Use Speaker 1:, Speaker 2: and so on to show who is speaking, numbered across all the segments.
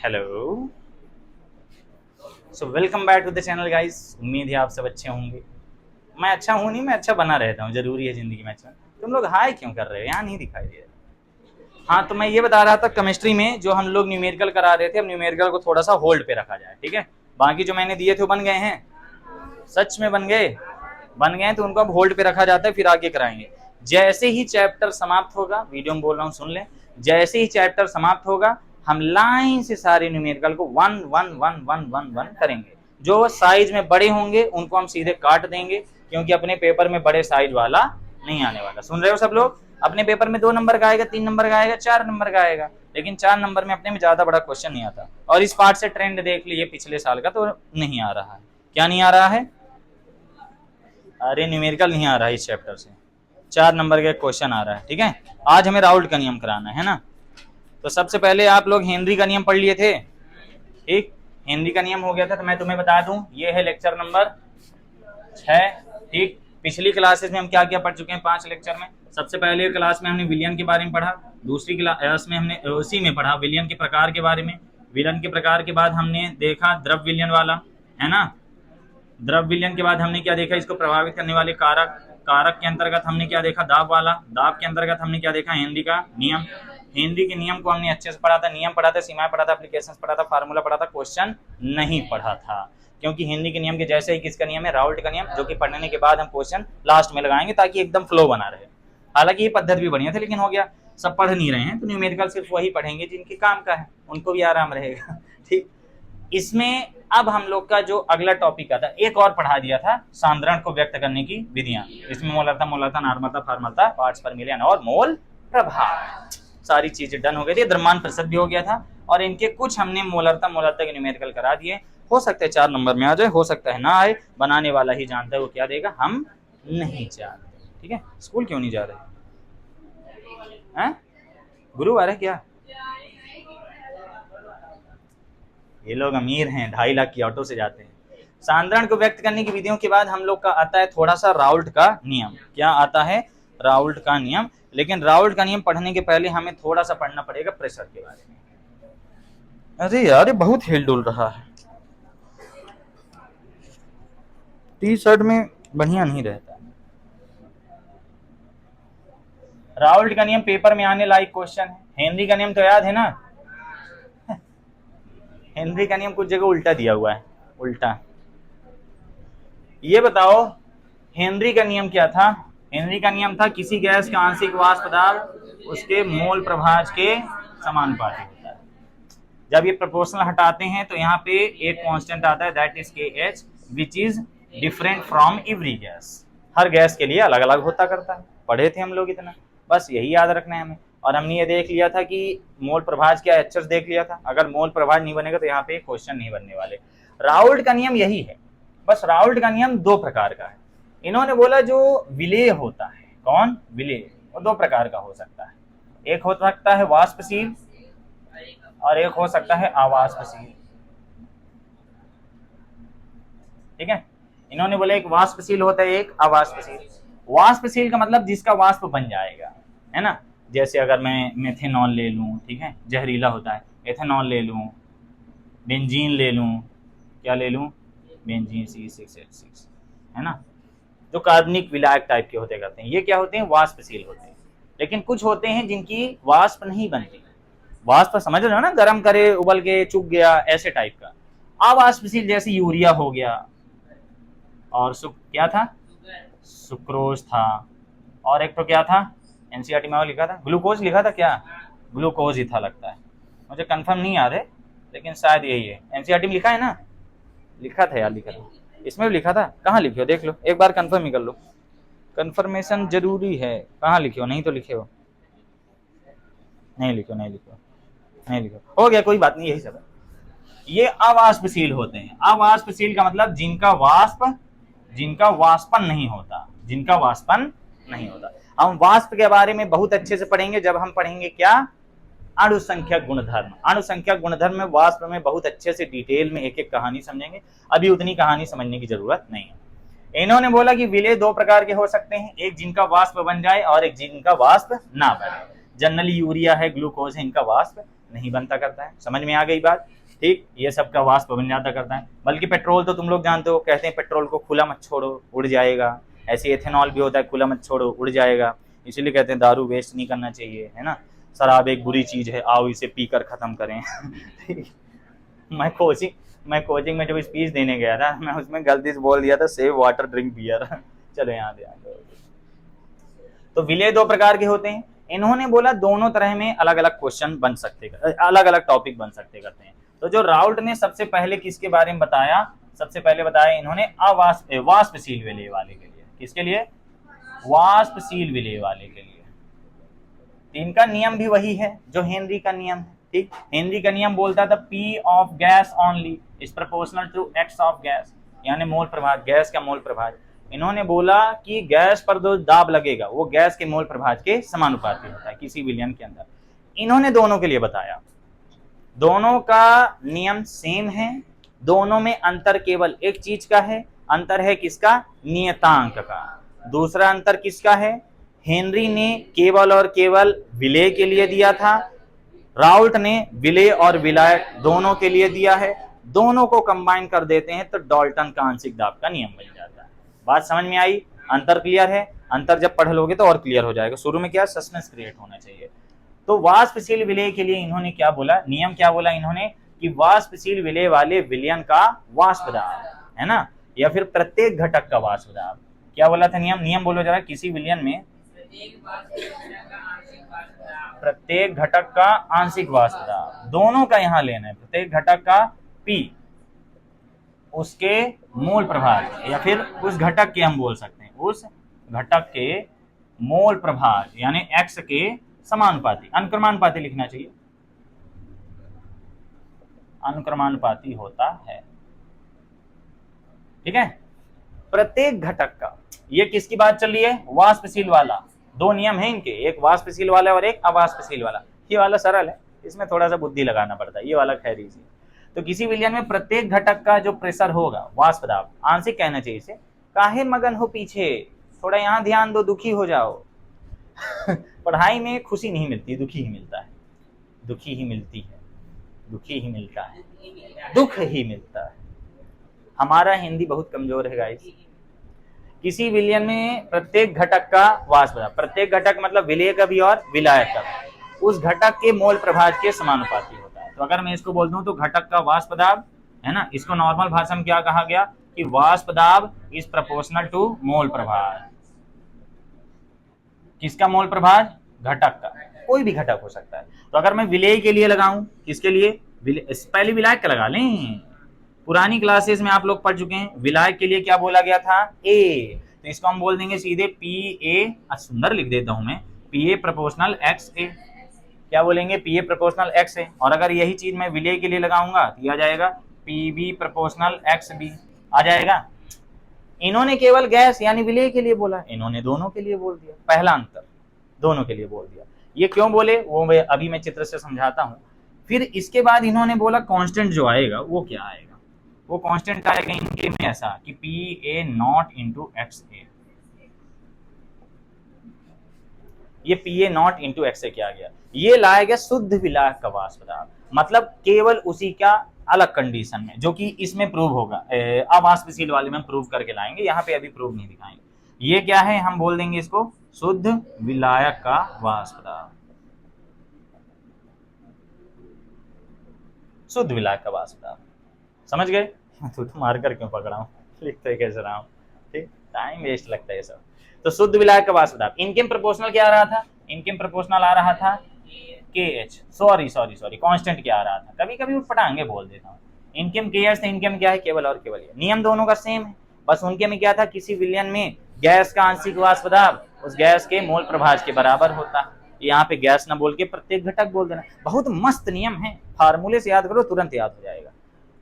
Speaker 1: Hello. So welcome back to the channel guys. उम्मीद है आप सब अच्छे होंगे। मैं अच्छा हूँ नहीं, मैं अच्छा बना रहता हूँ, जरूरी है जिंदगी में अच्छा। तुम लोग हाय क्यों कर रहे हो? यहाँ नहीं दिखाई दे रहा। हाँ, तो मैं ये बता रहा था केमिस्ट्री में जो हम लोग न्यूमेरिकल करा रहे थे, अब न्यूमेरिकल को थोड़ा सा होल्ड पे रखा जाए, ठीक है। बाकी जो मैंने दिए थे वो बन गए हैं, सच में बन गए तो उनको अब होल्ड पे रखा जाता है, फिर आगे कराएंगे। जैसे ही चैप्टर समाप्त होगा, वीडियो में बोल रहा हूँ सुन लें, जैसे ही चैप्टर समाप्त होगा हम लाइन से सारे न्यूमेरिकल को one one one one one one करेंगे। जो साइज में बड़े होंगे उनको हम सीधे काट देंगे, क्योंकि अपने पेपर में बड़े साइज वाला नहीं आने वाला। सुन रहे हो सब लोग? अपने पेपर में 2 नंबर का आएगा, 3 नंबर का आएगा, 4 नंबर का आएगा, लेकिन 4 नंबर में अपने में ज्यादा बड़ा क्वेश्चन नहीं आता। और इस पार्ट से ट्रेंड देख लीजिए पिछले साल का, तो नहीं आ रहा है। क्या नहीं आ रहा है? अरे न्यूमेरिकल नहीं आ रहा है इस चैप्टर से, 4 नंबर का क्वेश्चन आ रहा है, ठीक है। आज हमें राउल्ट का नियम कराना है ना। तो सबसे पहले आप लोग हेनरी का नियम पढ़ लिए थे, ठीक। हेनरी का नियम हो गया था, तो मैं तुम्हें बता दूं, ये है लेक्चर नंबर 6, ठीक। पिछली क्लासेस में हम क्या क्या पढ़ चुके हैं 5 लेक्चर में। सबसे पहले क्लास में हमने विलियन के बारे में पढ़ा, दूसरी क्लास में हमने उसी में पढ़ा विलियन के प्रकार के बारे में। विलियन के प्रकार के बाद हमने देखा द्रव विलियन वाला, है ना। द्रव विलयन के बाद हमने क्या देखा, इसको प्रभावित करने वाले कारक। कारक के अंतर्गत हमने क्या देखा, दाब वाला। दाब के अंतर्गत हमने क्या देखा, हेनरी का नियम। हेनरी के नियम को हमने अच्छे से पढ़ा था, नियम पढ़ा था, सीमाएं पढ़ा था, एप्लीकेशंस पढ़ा था, फार्मूला पढ़ा था, क्वेश्चन नहीं पढ़ा था। क्योंकि हेनरी के नियम के जैसे ही किसका नियम है, राउल्ट का नियम, जो कि पढ़ने के बाद हम क्वेश्चन लास्ट में लगाएंगे ताकि एकदम फ्लो बना रहे। हालांकि ये पद्धति भी बढ़िया थी, लेकिन हो गया, सब पढ़ नहीं रहे हैं, तो न्यूमेरिकल सिर्फ वही पढ़ेंगे जिनके काम का है, उनको भी आराम रहेगा, ठीक। इसमें अब हम लोग का जो अगला टॉपिक आता है, एक और पढ़ा दिया था, सांद्रण को व्यक्त करने की विधियां। इसमें मोलरता, नॉर्मलता, फार्मलता, पार्ट्स पर मिलियन और मोल प्रभाव, सारी चीजें डन हो गई थी। द्रव्यमान प्रतिशत भी हो गया था, और इनके कुछ हमने मोलरता के न्यूमेरिकल करा दिए। हो सकता है 4 नंबर में आ जाए, हो सकता है ना आए, बनाने वाला ही जानता है वो क्या देगा, हम नहीं जानते, ठीक है। स्कूल क्यों नहीं जा रहे हैं? गुरुवार है क्या? ये लोग अमीर हैं, 2.5 लाख की ऑटो से जाते हैं। सांद्रण को व्यक्त करने की विधियों के बाद हम लोग का आता है थोड़ा सा राउल्ट का नियम। क्या आता है? राउल्ट का नियम। लेकिन राउल्ट का नियम पढ़ने के पहले हमें थोड़ा सा पढ़ना पड़ेगा प्रेशर के बारे में। अरे यार, ये बहुत हिल डुल रहा है, टी शर्ट में बढ़िया नहीं रहता। राउल्ट का नियम पेपर में आने लायक क्वेश्चन है। हेनरी का नियम तो याद है ना? हेनरी का नियम कुछ जगह उल्टा दिया हुआ है, उल्टा। ये बताओ हेनरी का नियम क्या था? हेनरी का नियम था किसी गैस का आंशिक वाष्प दाब उसके मोल प्रभाज के समानुपाती होता है। जब ये प्रोपोर्शनल हटाते हैं तो यहाँ पे एक कांस्टेंट आता है, that is KH, which is different from every gas. Her gas के लिए अलग अलग होता करता है, पढ़े थे हम लोग इतना, बस यही याद रखना है हमें। और हमने ये देख लिया था कि मोल प्रभाज क्या है, HH देख लिया था। अगर मोल प्रभाज नहीं बनेगा तो यहाँ पे क्वेश्चन नहीं बनने वाले। राउल्ट का नियम यही है, बस राउल्ट का नियम 2 प्रकार का है। इन्होंने बोला जो विलेय होता है, कौन? विलेय, वो 2 प्रकार का हो सकता है। एक हो सकता है वाष्पशील और एक हो सकता है अवाष्पशील, ठीक है। इन्होंने बोला एक वाष्पशील होता है, एक अवाष्पशील। वाष्पशील का मतलब जिसका वाष्प बन जाएगा, है ना। जैसे अगर मैं मेथेनॉल ले लूं, ठीक है, जहरीला होता है। एथेनॉल ले लूं, बेंजीन ले लूं, क्या ले लूं? बेंजीन C6H6, है ना। जो कार्बनिक विलायक टाइप के होते करते हैं, ये क्या होते हैं? वाष्पशील होते हैं। लेकिन कुछ होते हैं जिनकी वाष्प नहीं बनती। वाष्प समझ रहे हो ना, गर्म करे, उबल के चुक गया, ऐसे टाइप का। अवाष्पशील जैसे यूरिया हो गया, और क्या था? सुक्रोज था, और एक तो क्या था, एनसीईआरटी में लिखा था, ग्लूकोज लिखा था क्या? ग्लूकोज ही था लगता है, मुझे कंफर्म नहीं याद है, लेकिन शायद यही है। एनसीईआरटी में लिखा है ना? लिखा था यार, लिखा था, इसमें भी लिखा था। कहाँ लिखे हो? देख लो एक बार, कंफर्म ही कर लो, कंफर्मेशन जरूरी है। कहाँ लिखे हो? नहीं तो लिखे हो, नहीं लिखो, नहीं लिखो, नहीं लिखो, हो गया, कोई बात नहीं, यही सब है। ये अवाष्पशील होते हैं। अवाष्पशील का मतलब जिनका वाष्पन नहीं होता, जिनका वाष्पन नहीं होता। हम वाष्प के बारे में बहुत अच्छे से पढ़ेंगे जब हम पढ़ेंगे क्या? अणुसंख्यक गुणधर्म। अणुसंख्यक गुणधर्म में वाष्प में बहुत अच्छे से डिटेल में एक एक कहानी समझेंगे। अभी उतनी कहानी समझने की जरूरत नहीं है। इन्होंने बोला कि विलेय 2 प्रकार के हो सकते हैं, एक जिनका वाष्प बन जाए और एक जिनका वाष्प ना बने। जनरली यूरिया है, ग्लूकोज है, इनका वाष्प नहीं बनता करता है। समझ में आ गई बात? ठीक, ये सब का वाष्प बन जाता करता है। बल्कि पेट्रोल तो तुम लोग जानते हो, कहते हैं पेट्रोल को खुला मत छोड़ो उड़ जाएगा। ऐसे एथेनॉल भी होता है, खुला मत छोड़ो उड़ जाएगा। इसीलिए कहते हैं दारू वेस्ट नहीं करना चाहिए, है ना। शराब एक बुरी चीज है, आओ इसे पीकर खत्म करें। मैं कोचिंग में जब स्पीच देने गया था, मैं उसमें गलती से बोल दिया था सेव वाटर ड्रिंक बियर। चलो यहाँ ध्यान दो। तो विलेय दो प्रकार के होते हैं। इन्होंने बोला दोनों तरह में अलग अलग क्वेश्चन बन सकते, अलग अलग टॉपिक बन सकते करते हैं। तो जो राउल्ट ने सबसे पहले किसके बारे में बताया, सबसे पहले बताया इन्होंने वाष्पशील विलेय वाले के लिए। किसके लिए? वाष्पशील विलेय वाले के लिए। इनका नियम भी वही है जो हेनरी का नियम है। ठीक, हेनरी का नियम बोलता था P of gas only is proportional to X of gas, यानी मोल प्रभाज, गैस का मोल प्रभाज। इन्होंने बोला कि गैस पर जो दाब लगेगा वो गैस के मोल प्रभाज के समानुपाती होता है किसी विलयन के अंदर। इन्होंने दोनों के लिए बताया, दोनों का नियम सेम है, दोनों में अंतर केवल एक चीज का है। अंतर है किसका? नियतांक का। दूसरा अंतर किसका है? हेनरी ने केवल और केवल विलेय के लिए दिया था, राउल्ट ने विलेय और विलायक दोनों के लिए दिया है। दोनों को कंबाइन कर देते हैं तो डाल्टन का आंशिक दाब का नियम बन जाता है। बात समझ में आई? अंतर क्लियर है? अंतर जब पढ़ लोगे तो और क्लियर हो जाएगा। शुरू में क्या सस्पेंस क्रिएट होना चाहिए। तो वाष्पशील विलेय के लिए इन्होंने क्या बोला, नियम क्या बोला इन्होंने कि वाष्पशील विलेय वाले विलयन का वाष्प दाब, है ना, या फिर प्रत्येक घटक का वाष्प दाब। क्या बोला था नियम? नियम बोलो जरा। किसी विलयन में प्रत्येक घटक का आंशिक वाष्प दाब, दोनों का यहां लेना है। प्रत्येक घटक का P उसके मोल प्रभाज, या फिर उस घटक के हम बोल सकते हैं उस घटक के मोल प्रभाज यानी X के समानुपाती, अनुक्रमानुपाती लिखना चाहिए, अनुक्रमानुपाती होता है। ठीक है, प्रत्येक घटक का। ये किसकी बात चल रही है? वाष्पशील वाला। दो नियम है इनके, एक वाष्पशील वाला और एक अवाष्पशील वाला। ये वाला सरल है, इसमें थोड़ा सा बुद्धि लगाना पड़ता है, ये वाला खैर इजी। तो किसी विलयन में प्रत्येक घटक का जो प्रेशर होगा, वाष्प दाब, आंशिक कहना चाहिए इसे। काहे मगन हो पीछे, थोड़ा यहाँ ध्यान दो, दुखी हो जाओ। पढ़ाई में खुशी नहीं मिलती, दुखी ही मिलता है, दुखी ही मिलती है, दुखी ही मिलता है, दुख ही मिलता है। हमारा हिंदी बहुत कमजोर है गाइस। किसी विलयन में प्रत्येक घटक का वाष्प दाब, प्रत्येक घटक मतलब विलेय का भी और विलायक का भी, उस घटक के मोल प्रभाज के समानुपाती होता है। तो अगर मैं इसको बोल दूं तो घटक का वाष्प दाब, है ना, इसको नॉर्मल भाषा में क्या कहा गया कि वाष्प दाब इज प्रोपोर्शनल टू मोल प्रभाज। किसका मोल प्रभाज? घटक का, कोई भी घटक हो सकता है। तो अगर मैं विलेय के लिए लगाऊं, किसके लिए? पहले विलायक का लगा लें। पुरानी क्लासेस में आप लोग पढ़ चुके हैं, विलायक के लिए क्या बोला गया था? ए। तो इसको हम बोल देंगे सीधे PA, सुंदर लिख देता हूं मैं, PA प्रोपोर्शनल XA। क्या बोलेंगे? PA proportional XA। और अगर यही चीज मैं विलेय के लिए लगाऊंगा तो यह आ जाएगा PB प्रोपोर्शनल XB आ जाएगा। इन्होंने केवल गैस यानी विलेय के लिए बोला, इन्होंने दोनों के लिए बोल दिया। पहला अंतर, दोनों के लिए बोल दिया। ये क्यों बोले वो अभी मैं चित्र से समझाता हूं। फिर इसके बाद इन्होंने बोला कांस्टेंट जो आएगा वो क्या आएगा? वो कांस्टेंट आएगा इनके में ऐसा कि PA नॉट इंटू XA। ये PA नॉट इंटू XA क्या आ गया? ये लाया गया शुद्ध विलायक का वाष्प दाब, मतलब केवल उसी का अलग कंडीशन में, जो कि इसमें प्रूव होगा, अवाष्पशील वाले में प्रूव करके लाएंगे, यहाँ पे अभी प्रूव नहीं दिखाएंगे। ये क्या है? हम बोल देंगे इसको शुद्ध विलायक का वाष्प दाब, शुद्ध विलायक का वाष्प दाब। समझ गए? तो मार्कर क्यों पकड़ा हूं, लिखते कैसे रहा हूं, ठीक, टाइम वेस्ट लगता है ये सब। तो शुद्ध विलायक का वाष्प दाब, इनके प्रोपोर्शनल क्या आ रहा था? इनके प्रोपोर्शनल आ रहा था KH, सॉरी कांस्टेंट क्या आ रहा था, कभी कभी उठपटांगे बोल देता हूँ। इनके में KH था, इनके में क्या है? केवल और केवल ये। नियम दोनों का सेम है, बस उनके में क्या था? किसी विलयन में गैस का आंशिक वाष्प दाब उस गैस के मोल प्रभाज के बराबर होता है। यहाँ पे गैस ना बोल के प्रत्येक घटक बोल देना। बहुत मस्त नियम है, फार्मूले से याद करो तुरंत याद हो जाएगा।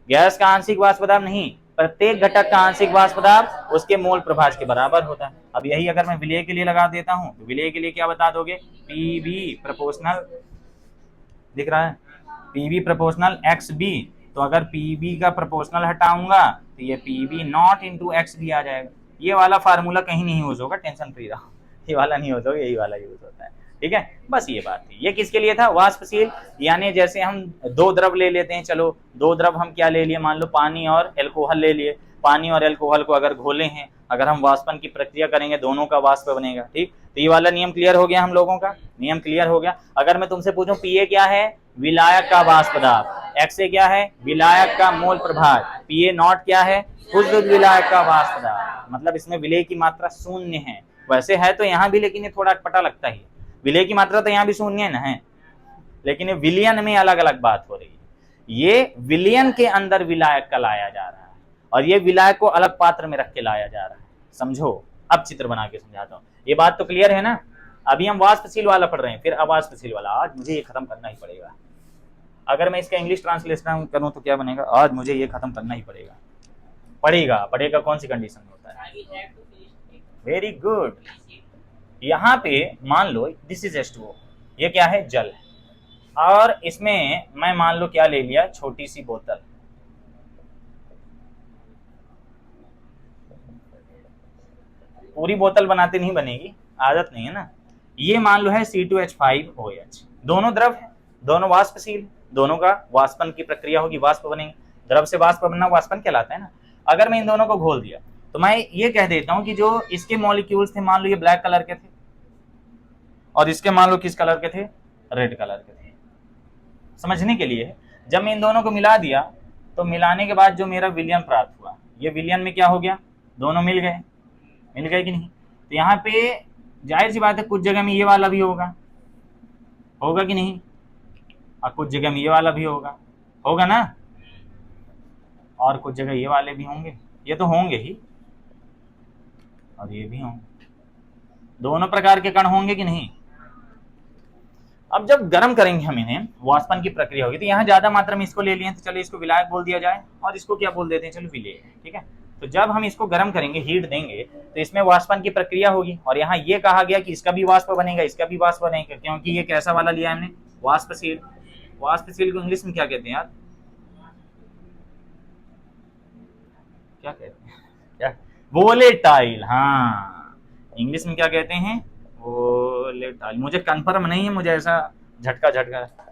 Speaker 1: गैस का आंशिक वाष्प दाब नहीं, प्रत्येक घटक का आंशिक वाष्प दाब उसके मोल प्रभाज के बराबर होता है। अब यही अगर मैं विलेय के लिए लगा देता हूं तो विलेय के लिए क्या बता दोगे? PB प्रोपोर्शनल, दिख रहा है, PB प्रोपोर्शनल XB। तो अगर PB का प्रोपोर्शनल हटाऊंगा तो ये PB नॉट इंटू XB आ जाएगा। ये वाला फार्मूला कहीं नहीं यूज होगा, टेंशन फ्री रहो, ये वाला नहीं यूज होगा, यही वाला यूज होता है। ठीक है, बस ये बात थी। ये किसके लिए था? वाष्पशील, यानी जैसे हम दो द्रव ले लेते हैं, चलो दो द्रव हम क्या ले लिए, मान लो पानी और एल्कोहल ले लिए, पानी और एल्कोहल को अगर घोले हैं, अगर हम वाष्पन की प्रक्रिया करेंगे दोनों का वाष्प बनेगा। ठीक, तो ये वाला नियम क्लियर हो गया, हम लोगों का नियम क्लियर हो गया। अगर मैं तुमसे पूछूं पीए क्या है? विलायक का वाष्प दाब। एक्सए क्या है? विलायक का मोल प्रभार। पीए नॉट क्या है? शुद्ध विलायक का वाष्प दाब। मतलब इसमें विलेय की मात्रा शून्य है। वैसे है तो यहाँ भी, लेकिन ये थोड़ा अटपटा लगता है। विलेय की मात्रा तो यहाँ भी शून्य है, लेकिन ये विलयन में अलग अलग बात हो रही है। ये विलयन के अंदर विलायक का लाया जा रहा है और ये विलायक को अलग पात्र में रख के लाया जा रहा है। समझो, अब चित्र बना के समझाता हूँ। ये बात तो क्लियर है ना? अभी हम वाष्पशील वाला पढ़ रहे हैं, फिर अवाष्पशील वाला। आज मुझे ये खत्म करना ही पड़ेगा। अगर मैं इसका इंग्लिश ट्रांसलेशन करूँ तो क्या बनेगा? आज मुझे ये खत्म करना ही पड़ेगा। पड़ेगा कौन सी कंडीशन में होता है? Very good. यहाँ पे मान लो दिस इज H2O, ये क्या है? जल है। और इसमें मैं मान लो क्या ले लिया? छोटी सी बोतल। पूरी बोतल बनाते नहीं बनेगी, आदत नहीं है ना। ये मान लो है C2H5OH, दोनों द्रव है, दोनों वाष्पशील, दोनों का वाष्पन की प्रक्रिया होगी, वाष्प बनेंगे। द्रव से वाष्प बनना वाष्पन कहलाता है ना। अगर मैं इन दोनों को घोल दिया तो मैं ये कह देता हूं कि जो इसके मॉलिक्यूल्स थे, मान लो ये ब्लैक कलर के थे और इसके मान लो किस कलर के थे? रेड कलर के थे। समझने के लिए, जब मैं इन दोनों को मिला दिया तो मिलाने के बाद जो मेरा विलयन प्राप्त हुआ, ये विलयन में क्या हो गया? दोनों मिल गए कि नहीं? तो यहाँ पे जाहिर सी बात है कुछ जगह में ये वाला भी होगा कि नहीं, और कुछ जगह में ये वाला भी होगा ना, और कुछ जगह ये वाले भी होंगे। ये तो होंगे ही, और ये भी होंगे। दोनों प्रकार के कण होंगे कि नहीं? अब जब गर्म करेंगे हम इन्हें, वाष्पन की प्रक्रिया होगी, तो यहाँ ज्यादा मात्रा में इसको ले लिए, तो चलो इसको विलायक बोल दिया जाए और इसको क्या बोल देते हैं? चलो विलेय। ठीक है, तो जब हम इसको गर्म करेंगे, हीट देंगे, तो इसमें वाष्पन की प्रक्रिया होगी। और यहाँ ये कहा गया कि इसका भी वाष्प बनेगा, इसका भी वाष्प बनेगा, क्योंकि ये कैसा वाला लिया हमने? वाष्पशील। वाष्पशील को इंग्लिश में क्या कहते हैं यार? क्या कहते हैं? क्या? वोलेटाइल। हाँ, इंग्लिश में क्या कहते हैं? वोलेटाइल। मुझे कंफर्म नहीं है, मुझे ऐसा झटका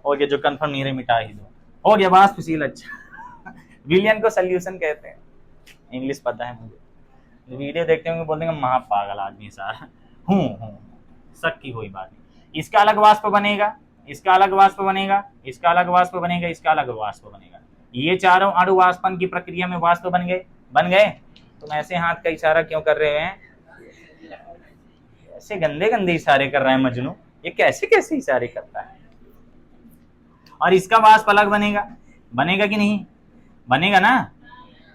Speaker 1: हो गया, जो कंफर्म नहीं रहे मिटा ही दो। हो गया वाष्पशील। अच्छा, विलयन को सॉल्यूशन कहते हैं, इंग्लिश पता है मुझे। वीडियो देखते होंगे, बोल देंगे महा पागल आदमी सारा। हूँ शक की कोई बात नहीं। इसका अलग वाष्प बनेगा, इसका अलग वाष्प बनेगा, इसका अलग वाष्प बनेगा, इसका अलग वाष्प बनेगा। ये चारों अणु वाष्पन की प्रक्रिया में वाष्प बन गए। तुम ऐसे हाथ का इशारा क्यों कर रहे हैं? ऐसे गंदे इशारे कर रहा है मजनू, ये कैसे इशारे करता है? और इसका वाष्प अलग बनेगा कि नहीं? बनेगा ना।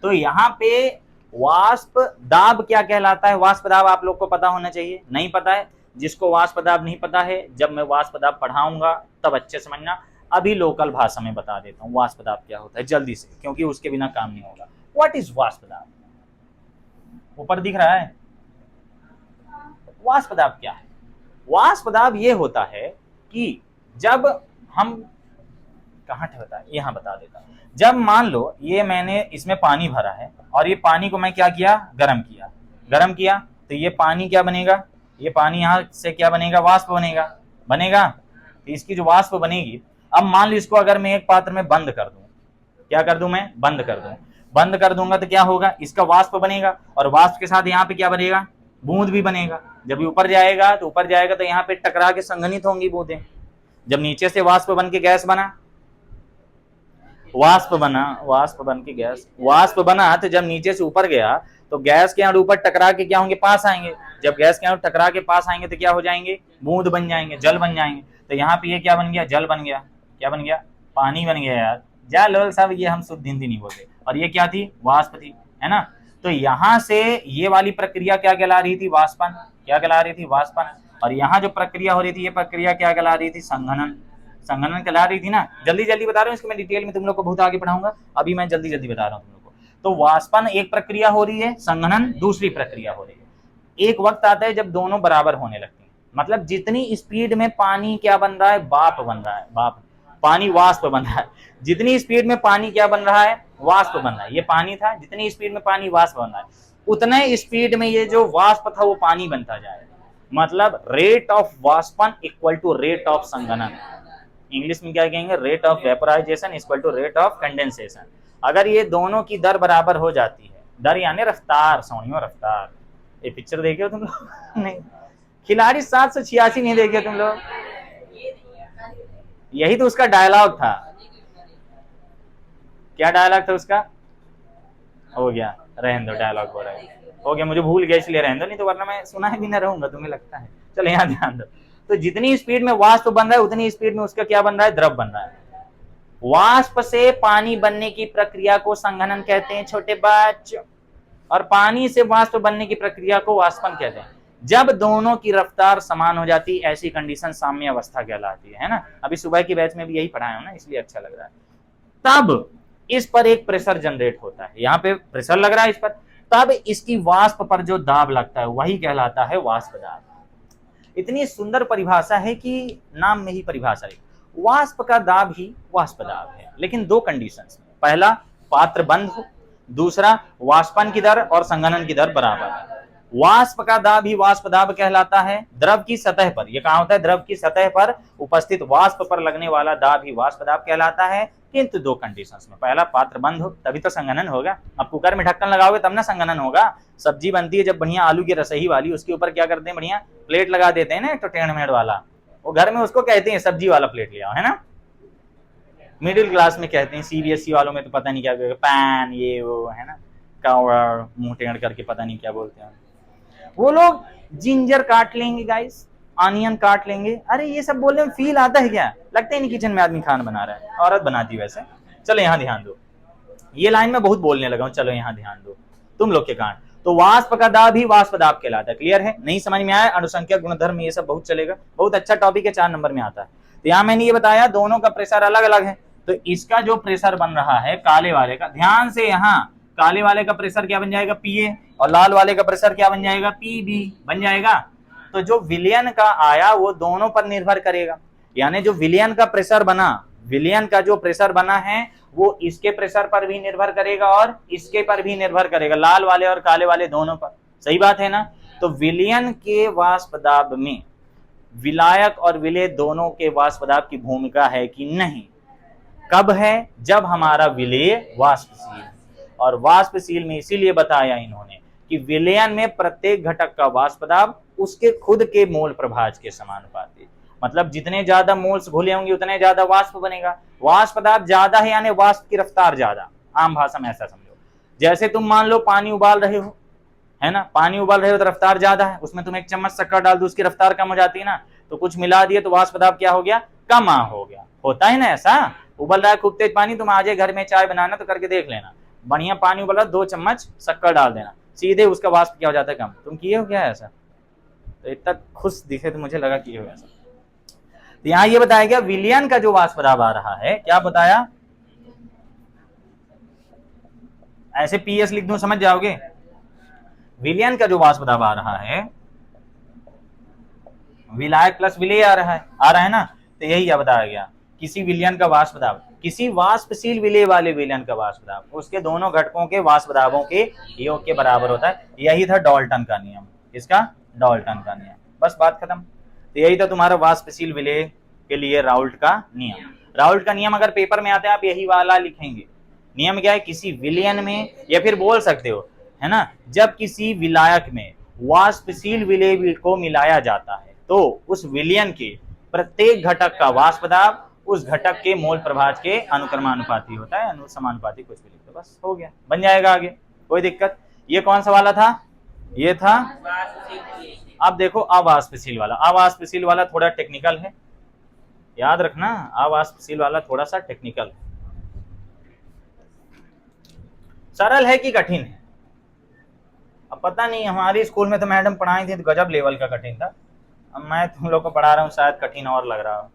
Speaker 1: तो यहाँ पे वाष्प दाब क्या कहलाता है? वाष्प दाब आप लोग को पता होना चाहिए। नहीं पता है? जिसको वाष्प दाब नहीं पता है, जब मैं वाष्प दाब पढ़ाऊंगा तब अच्छे समझना। अभी लोकल भाषा में बता देता हूँ वाष्प दाब क्या होता है जल्दी से, क्योंकि उसके बिना काम नहीं होगा। व्हाट इज वाष्प दाब? ऊपर दिख रहा है वाष्प दाब क्या है? वाष्प दाब ये होता है कि जब हम, कहाँ होता है यहाँ बता देता हूँ। जब मान लो ये मैंने इसमें पानी भरा है और ये पानी को मैं क्या किया? गरम किया, तो ये पानी क्या बनेगा? ये पानी यहाँ से क्या बनेगा? वाष्प बनेगा। तो इसकी जो वाष्प बनेगी, अब मान लो इसको अगर मैं एक पात्र में बंद कर दूं, क्या कर दूं मैं? बंद कर दूंगा तो क्या होगा? इसका वाष्प बनेगा, और वाष्प के साथ यहाँ पे क्या बनेगा? बूंद भी बनेगा। जब ये ऊपर जाएगा तो यहाँ पे टकरा के संघनित होंगी बूंदें। जब नीचे से वाष्प बन के गैस बना, वाष्प बना, तो जब नीचे से ऊपर गया तो गैस के अणु ऊपर टकरा के क्या होंगे? पास आएंगे। जब गैस के अणु टकरा के पास आएंगे तो क्या हो जाएंगे? बूंद बन जाएंगे, जल बन जाएंगे। तो यहाँ पे ये क्या बन गया? जल बन गया। क्या बन गया? पानी बन गया यार। जल सब ये हम शुद्ध हिंदी नहीं बोलते। और ये क्या थी? वाष्प थी, है ना। तो यहाँ से ये वाली प्रक्रिया क्या कहला रही थी? वाष्पन। क्या कहला रही थी? वाष्पन। और यहाँ जो प्रक्रिया हो रही थी, ये प्रक्रिया क्या कहला रही थी? संघनन कहला रही थी ना। जल्दी बता रहा हूँ, इसको मैं डिटेल में तुम लोग को बहुत आगे पढ़ाऊंगा, अभी मैं जल्दी बता रहा हूँ तुम लोग को। तो वाष्पन एक प्रक्रिया हो रही है, संघनन दूसरी प्रक्रिया हो रही है। एक वक्त आता है जब दोनों बराबर होने लगती है, मतलब जितनी स्पीड में पानी क्या बन रहा है? वाष्प बन रहा है। पानी वाष्प बन रहा है। जितनी स्पीड में पानी क्या बन रहा है? वाष्प बन रहा है। ये पानी था, जितनी स्पीड में पानी वाष्प बन रहा है, उतने स्पीड में ये जो वाष्प था वो पानी बनता जाएगा। मतलब रेट ऑफ वाष्पन इक्वल टू रेट ऑफ संघनन। इंग्लिश में क्या कहेंगे, rate of vaporization equal to rate of condensation. अगर ये दोनों की दर बराबर हो जाती है, दर यानी रफ्तार, सोनियो रफ्तार। ये पिक्चर देखे हो तुम लोग? नहीं। खिलाड़ी 786 नहीं देखे तुम लोग? यही तो उसका डायलॉग था। क्या डायलॉग था उसका? हो गया, रहने दो, डायलॉग हो रहा है, हो गया, मुझे भूल गया इसलिए रहने दो, नहीं तो वरना मैं सुना ही भी ना रहूंगा, तुम्हें लगता है। चलो यहाँ ध्यान दो। तो जितनी स्पीड में वाष्प बन रहा है उतनी स्पीड में उसका क्या बन रहा है, द्रव बन रहा है। वाष्प से पानी बनने की प्रक्रिया को संघनन कहते हैं छोटे बच्चों, और पानी से वाष्प बनने की प्रक्रिया को वाष्पन कहते हैं। जब दोनों की रफ्तार समान हो जाती है ऐसी कंडीशन साम्य अवस्था कहलाती है ना। अभी सुबह की बैच में भी यही पढ़ाया हूं ना, इसलिए अच्छा लग रहा है। तब इस पर एक प्रेशर जनरेट होता है, यहाँ पे प्रेशर लग रहा है इस पर, तब इसकी वाष्प पर जो दाब लगता है वही कहलाता है वाष्प दाब। इतनी सुंदर परिभाषा है कि नाम में ही परिभाषा है। वाष्प का दाब ही वाष्प दाब है, लेकिन दो कंडीशंस में। पहला, पात्र बंद हो, दूसरा वाष्पन की दर और संघनन की दर बराबर है। वाष्प का दाब ही वाष्प दाब कहलाता है। द्रव की सतह पर, यह कहां होता है, द्रव की सतह पर उपस्थित वाष्प पर लगने वाला दाब ही वाष्प दाब कहलाता है, किंतु दो कंडीशंस में। पहला, पात्र बंद हो, तभी तो संघनन होगा। अब कुकर में ढक्कन लगाओगे तब ना संघनन होगा। सब्जी बनती है जब बढ़िया आलू की रसही वाली, उसके ऊपर क्या करते हैं, बढ़िया प्लेट लगा देते हैं ना, तो टेढ़ मेढ़ वाला, वो घर में उसको कहते हैं सब्जी वाला प्लेट ले आओ, है ना। मिडिल क्लास में कहते हैं, सीबीएसई वालों में तो पता नहीं क्या कहेगा, पैन ये वो, है ना, कावड़ मुंह टेढ़ करके पता नहीं क्या बोलते हैं वो लोग। जिंजर काट लेंगे गाइस, ऑनियन काट लेंगे, अरे ये सब बोलने में फील आता है क्या? लगता ही नहीं किचन में आदमी खाना बना रहा है, औरत बनाती वैसे। चलो यहाँ ध्यान दो, ये लाइन में बहुत बोलने लगा हूं, चलो यहाँ ध्यान दो तुम लोग के कारण। तो वाष्प का दाब ही वाष्प दाब कहलाता है। क्लियर है? नहीं समझ में आया? अनुसंख्या गुणधर्म ये सब बहुत चलेगा, बहुत अच्छा टॉपिक है, 4 नंबर में आता है। तो यहाँ मैंने ये बताया दोनों का प्रेशर अलग अलग है, तो इसका जो प्रेशर बन रहा है काले वाले का, ध्यान से, यहाँ काले वाले का प्रेशर क्या बन जाएगा, पीए, और लाल वाले का प्रेशर क्या बन जाएगा, पीबी बन जाएगा। तो जो विलयन का आया वो दोनों पर निर्भर करेगा, यानी जो विलयन का प्रेशर बना, विलयन का जो प्रेशर बना है वो इसके प्रेशर पर भी निर्भर करेगा और इसके पर भी निर्भर करेगा, लाल वाले और काले वाले दोनों पर। सही बात है ना। तो विलयन के वाष्प दाब में विलायक और विलेय दोनों के वाष्प दाब की भूमिका है कि नहीं? कब है? जब हमारा विलेय वाष्पशील। और वाष्पशील में इसीलिए बताया इन्होंने कि विलयन में प्रत्येक घटक का वाष्प दाब उसके खुद के मोल प्रभाज के समानुपाती, मतलब जितने ज्यादा मोल्स घुले होंगे उतने ज्यादा वाष्प बनेगा। वाष्प दाब ज्यादा है यानी वाष्प की रफ्तार ज्यादा, आम भाषा में ऐसा समझो। जैसे तुम मान लो पानी उबाल रहे हो, है ना, पानी उबाल रहे हो तो रफ्तार ज्यादा है, उसमें तुम 1 चम्मच शक्कर डाल दो, उसकी रफ्तार कम हो जाती है ना, तो कुछ मिला दिए तो वाष्प दाब क्या हो गया, कम हो गया। होता है ना ऐसा, उबल रहा है खूब तेज पानी, तुम आज घर में चाय बनाना तो करके देख लेना, बढ़िया पानी उबल रहा, 2 चम्मच शक्कर डाल देना, सीधे उसका वाष्प क्या हो जाता है, कम। तुम किए हो क्या ऐसा? तो इतना खुश दिखे तो मुझे लगा किए हो ऐसा। तो यहाँ ये बताया गया विलयन का जो वाष्प दाब आ रहा है, क्या बताया, ऐसे पीएस लिख दूं समझ जाओगे। विलयन का जो वाष्प दाब आ रहा है, विलायक प्लस विलेय आ रहा है ना, तो यही क्या बताया गया, किसी विलयन का वाष्प दाब, किसी वाष्पशील विलेय वाले विलयन का वाष्प दाब उसके दोनों घटकों के वाष्प दाबों के योग के बराबर होता है। यही था डाल्टन का नियम। इसका डाल्टन का नियम, बस बात खत्म। तो यही था तुम्हारा वाष्पशील विलेय के लिए राउल्ट का नियम। राउल्ट का नियम अगर पेपर में आता है आप यही वाला लिखेंगे। नियम क्या है, किसी विलयन में, या फिर बोल सकते हो, है ना, जब किसी विलायक में वाष्पशील विलेय को मिलाया जाता है तो उस विलयन के प्रत्येक घटक का वाष्प दाब उस घटक के मोल प्रभाज के अनुक्रमानुपाती होता है, अनुसमानुपाती, कुछ भी लिख दो, बस हो गया, बन जाएगा आगे, कोई दिक्कत। ये कौन सा वाला था, ये था, अब देखो अवाष्पशील वाला। अवाष्पशील वाला थोड़ा टेक्निकल है, याद रखना, अवाष्पशील वाला थोड़ा सा टेक्निकल है। सरल है कि कठिन है? अब पता नहीं, हमारी स्कूल में तो मैडम पढ़ाई थी तो गजब लेवल का कठिन था, अब मैं तुम लोग को पढ़ा रहा हूँ शायद कठिन और लग रहा हो।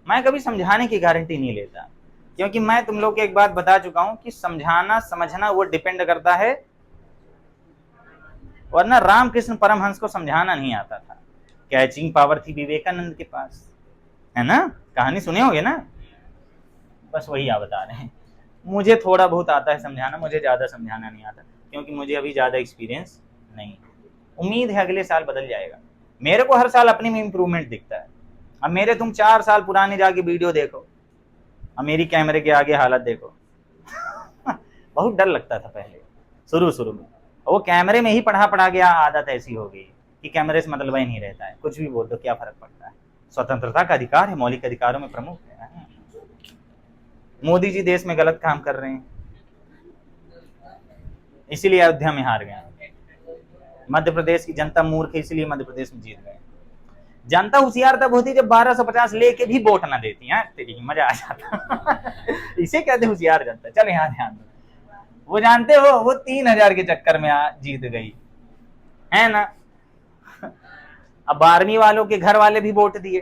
Speaker 1: मैं कभी समझाने की गारंटी नहीं लेता, क्योंकि मैं तुम लोग को एक बात बता चुका हूं कि समझाना समझना वो डिपेंड करता है, वरना रामकृष्ण परमहंस को समझाना नहीं आता था, कैचिंग पावर थी विवेकानंद के पास, है ना, कहानी सुने होगे ना, बस वही आप बता रहे हैं। मुझे थोड़ा बहुत आता है समझाना, मुझे ज्यादा समझाना नहीं आता, क्योंकि मुझे अभी ज्यादा एक्सपीरियंस नहीं। उम्मीद है अगले साल बदल जाएगा, मेरे को हर साल अपने में इंप्रूवमेंट दिखता है। अब मेरे तुम 4 साल पुराने जाके वीडियो देखो, अब मेरी कैमरे के आगे हालत देखो। बहुत डर लगता था पहले शुरू में, वो कैमरे में ही पढ़ा गया, आदत ऐसी हो गई कि कैमरे से मतलब ही नहीं रहता है, कुछ भी बोल दो क्या फर्क पड़ता है। स्वतंत्रता का अधिकार है, मौलिक अधिकारों में प्रमुख है। मोदी जी देश में गलत काम कर रहे हैं, इसीलिए अयोध्या में हार गए। मध्य प्रदेश की जनता मूर्ख है, इसलिए मध्य प्रदेश में जीत गए। जनता होशियार तब होती जब 1250 लेके भी वोट ना देती है, तेरी मजा आ जाता। इसे कहते होशियार जनता। चल यहाँ ध्यान दो, वो जानते हो वो 3000 के चक्कर में जीत गई है ना। अब 12वीं वालों के घर वाले भी वोट दिए,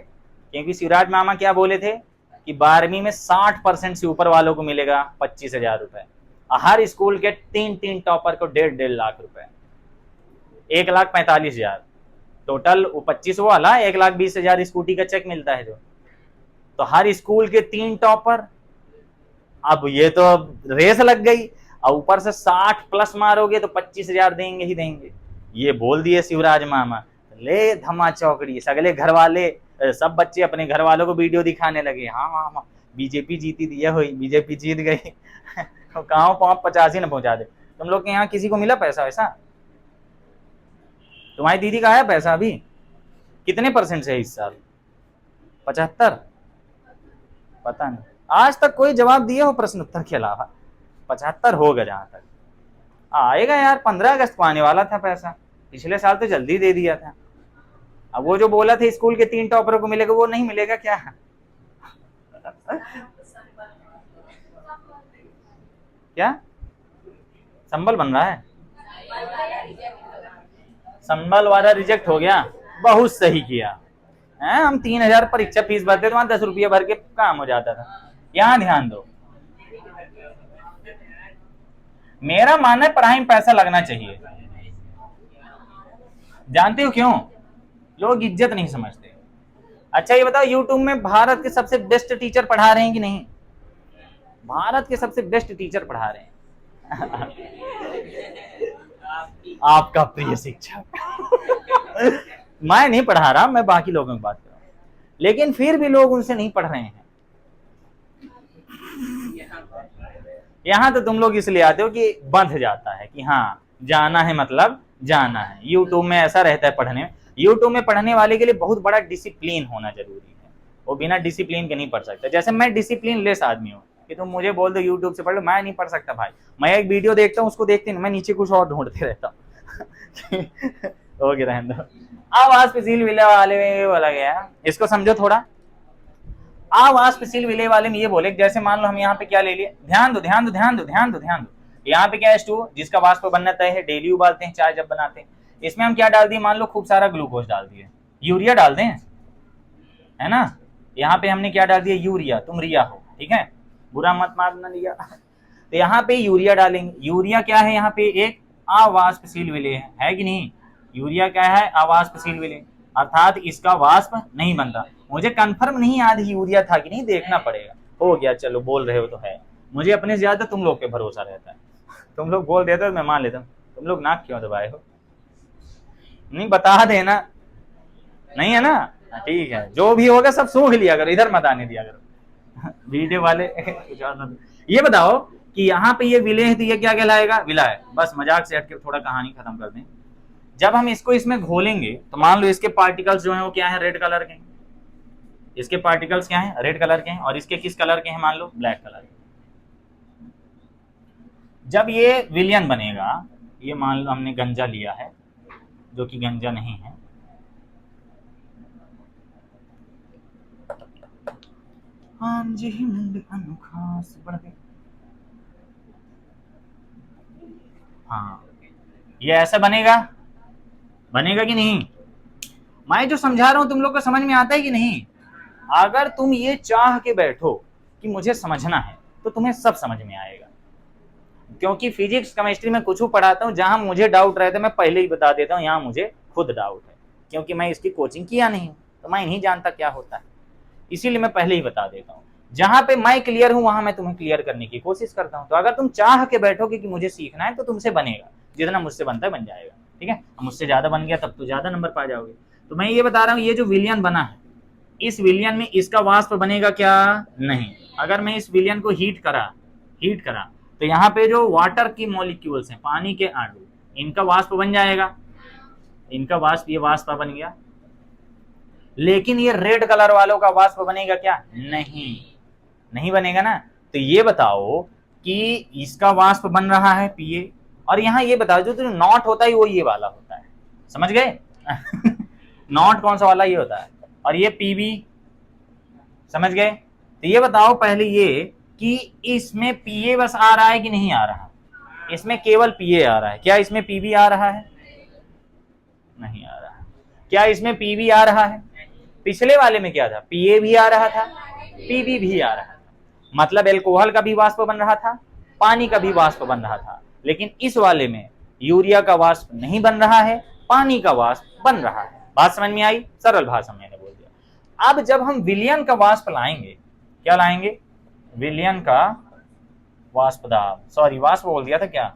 Speaker 1: क्योंकि शिवराज मामा क्या बोले थे कि 12वीं में 60% से ऊपर वालों को मिलेगा 25,000 रुपए, हर स्कूल के 3 टॉपर को 1.5 लाख रुपए, 1,45,000 टोटल। 25 वाला 1,20,000 स्कूटी का चेक मिलता है जो, तो हर स्कूल के 3 टॉपर। अब ये तो रेस लग गई, और ऊपर से 60 प्लस मारोगे तो 25,000 देंगे ही देंगे। ये बोल दिए शिवराज मामा, ले धमा चौकड़ी, सगले घर वाले सब बच्चे अपने घर वालों को वीडियो दिखाने लगे। हाँ बीजेपी जीती थी, बीजेपी जीत गई। कहाँ 85 न पहुंचा दे। तुम लोग के यहाँ किसी को मिला पैसा वैसा? तुम्हारी दीदी का आया पैसा अभी? कितने % से है इस साल? 75? पता नहीं, आज तक कोई जवाब दिए हो प्रश्न उत्तर के अलावा। 75 होगा जहां तक आएगा यार। 15 अगस्त को आने वाला था पैसा, पिछले साल तो जल्दी दे दिया था। अब वो जो बोला था स्कूल के 3 टॉपरों को मिलेगा, वो नहीं मिलेगा क्या? क्या संबल बन रहा है? संबल वाला रिजेक्ट हो गया, बहुत सही किया है। हम 3000 परीक्षा फीस भरते तो वहां 10 रुपये भर के काम हो जाता था। यहाँ ध्यान दो, मेरा मानना है पढ़ाई में पैसा लगना चाहिए। जानते हो क्यों? लोग इज्जत नहीं समझते। अच्छा ये बताओ, यूट्यूब में भारत के सबसे बेस्ट टीचर पढ़ा रहे हैं कि नहीं? भारत के सबसे बेस्ट टीचर पढ़ा रहे हैं। आपका प्रिय शिक्षक। मैं नहीं पढ़ा रहा, मैं बाकी लोगों की बात कर रहा हूं, लेकिन फिर भी लोग उनसे नहीं पढ़ रहे हैं। यहां तो तुम लोग इसलिए आते हो कि बंध जाता है कि हाँ जाना है, मतलब जाना है। यूट्यूब में ऐसा रहता है पढ़ने में, यूट्यूब में पढ़ने वाले के लिए बहुत बड़ा डिसिप्लिन होना जरूरी है। वो बिना डिसिप्लिन के नहीं पढ़ सकता। जैसे मैं डिसिप्लिन लेस आदमी हूँ कि तुम मुझे बोल दो यूट्यूब से पढ़ लो, मैं नहीं पढ़ सकता भाई। मैं एक वीडियो देखता हूँ, उसको देखते नहीं, मैं नीचे कुछ और ढूंढते रहता हूँ। ओके रहने दो। आवाज पे सील विले वाले में बोला गया, इसको समझो थोड़ा। आवाज पे सील विले वाले में ये बोले, जैसे मान लो हम यहाँ पे क्या ले लिए, ध्यान दो ध्यान दो ध्यान दो ध्यान दो ध्यान दो। यहाँ पे क्या है H2O, जिसका वाष्प बनना तय है, डेली उबालते हैं चाय जब बनाते हैं। इसमें हम क्या डाल दिए, मान लो खूब सारा ग्लूकोज डाल दिए, यूरिया डाल दें, है ना। यहाँ पे हमने क्या डाल दिया, यूरिया, तुम रिया हो, ठीक है, बुरा मत मानना लिया। तो यहाँ पे यूरिया डालेंगे। यूरिया क्या है, यहाँ पे एक अवाष्पशील विलेय है कि नहीं? यूरिया क्या है, अवाष्पशील विलेय, अर्थात इसका वाष्प नहीं बनता। मुझे कंफर्म नहीं याद यूरिया था कि नहीं, देखना पड़ेगा। हो गया, चलो बोल रहे हो तो है। मुझे अपने से ज्यादा तुम लोग पे भरोसा रहता है। तुम लोग बोल देते हो मैं मान लेता हूँ। तुम लोग नाक क्यों दबाए हो? नहीं बता देना, नहीं है ना, ठीक है। जो भी होगा सब सूंघ लिया करो, इधर मत आने दिया करो। वीडियो वाले ये बताओ कि यहाँ पे ये विलेय है तो ये क्या कहलाएगा, विलाय। बस मजाक से हटकर थोड़ा कहानी खत्म कर दें। जब हम इसको इसमें घोलेंगे तो मान लो इसके पार्टिकल्स जो है वो क्या है, रेड कलर के। इसके पार्टिकल्स क्या है, रेड कलर के हैं, और इसके किस कलर के हैं, मान लो ब्लैक कलर के। जब ये विलयन बनेगा, ये मान लो हमने गंजा लिया है जो कि गंजा नहीं है, हाँ जी खास बढ़ गए। हाँ ये ऐसा बनेगा, बनेगा कि नहीं? मैं जो समझा रहा हूं तुम लोग को समझ में आता है कि नहीं? अगर तुम ये चाह के बैठो कि मुझे समझना है तो तुम्हें सब समझ में आएगा। क्योंकि फिजिक्स केमिस्ट्री में कुछ पढ़ाता हूँ, जहां मुझे डाउट रहता है मैं पहले ही बता देता हूँ, यहाँ मुझे खुद डाउट है, क्योंकि मैं इसकी कोचिंग किया नहीं हूँ, तो मैं नहीं जानता क्या होता है, इसीलिए मैं पहले ही बता देता हूँ। जहां पे मैं क्लियर हूं वहां मैं तुम्हें क्लियर करने की कोशिश करता हूं। तो अगर तुम चाह के बैठोगे कि मुझे सीखना है तो तुमसे बनेगा, जितना मुझसे बनता है बन जाएगा, ठीक है। मुझसे ज्यादा बन गया तब तो ज्यादा नंबर पा जाओगे। तो मैं ये बता रहा हूं ये जो विलयन बना है, इस विलयन में इसका वाष्प बनेगा क्या? नहीं। अगर मैं इस विलयन को हीट करा तो यहाँ पे जो वाटर की मॉलिक्यूल्स हैं, पानी के अणु, इनका वाष्प बन जाएगा, इनका वाष्प, ये वाष्प बन गया। लेकिन ये रेड कलर वालों का वाष्प बनेगा क्या? नहीं बनेगा ना। तो ये बताओ कि इसका वाष्प बन रहा है Pa, और यहाँ ये बताओ जो नॉट होता है वो ये वाला होता है, समझ गए? नॉट कौन सा वाला? ये होता है। और ये Pb, समझ गए? तो ये बताओ पहले ये कि इसमें Pa बस आ रहा है कि नहीं आ रहा? इसमें केवल Pa आ रहा है। क्या इसमें Pb आ रहा है? नहीं आ रहा। क्या इसमें Pb आ रहा है? पिछले वाले में क्या था? Pa भी आ रहा था, Pb भी आ रहा था। मतलब एल्कोहल का भी वाष्प बन रहा था, पानी का भी वाष्प बन रहा था। लेकिन इस वाले में यूरिया का वाष्प नहीं बन रहा है, पानी का वाष्प बन रहा है। बात समझ में आई? सरल भाषा में मैंने बोल दिया। अब जब हम विलयन का वाष्प लाएंगे, क्या लाएंगे? विलयन का वाष्प दाब, सॉरी वाष्प बोल दिया था क्या?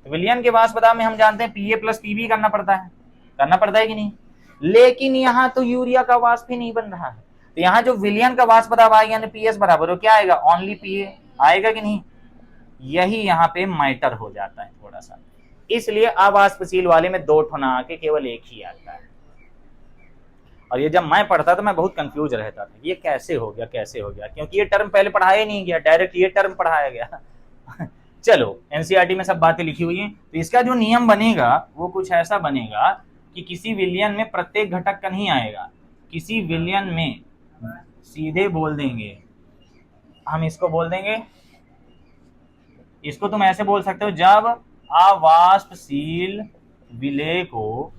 Speaker 1: तो विलयन के वाष्प दाब में हम जानते हैं Pa प्लस Pb करना पड़ता है कि नहीं? लेकिन यहाँ तो यूरिया का वाष्प ही नहीं बन रहा है। तो यहाँ जो विलयन का वाष्प दाब आएगा यानी PS बराबर हो क्या आएगा? ओनली Pa आएगा कि नहीं? यही यहाँ पे मैटर हो जाता है थोड़ा सा। इसलिए अवाष्पशील वाले में दो ठो ना आके केवल एक ही आता है। और ये जब मैं पढ़ता तो मैं बहुत कंफ्यूज रहता था, ये कैसे हो गया, क्योंकि ये टर्म पहले पढ़ाया नहीं गया, डायरेक्ट ये टर्म पढ़ाया गया। चलो एनसीईआरटी में सब बातें लिखी हुई हैं। तो इसका जो नियम बनेगा वो कुछ ऐसा बनेगा कि किसी विलयन में प्रत्येक घटक का नहीं आएगा, किसी विलयन में सीधे बोल देंगे, हम इसको बोल देंगे, इसको तुम ऐसे बोल सकते हो, जब अवाष्पशील विलेय को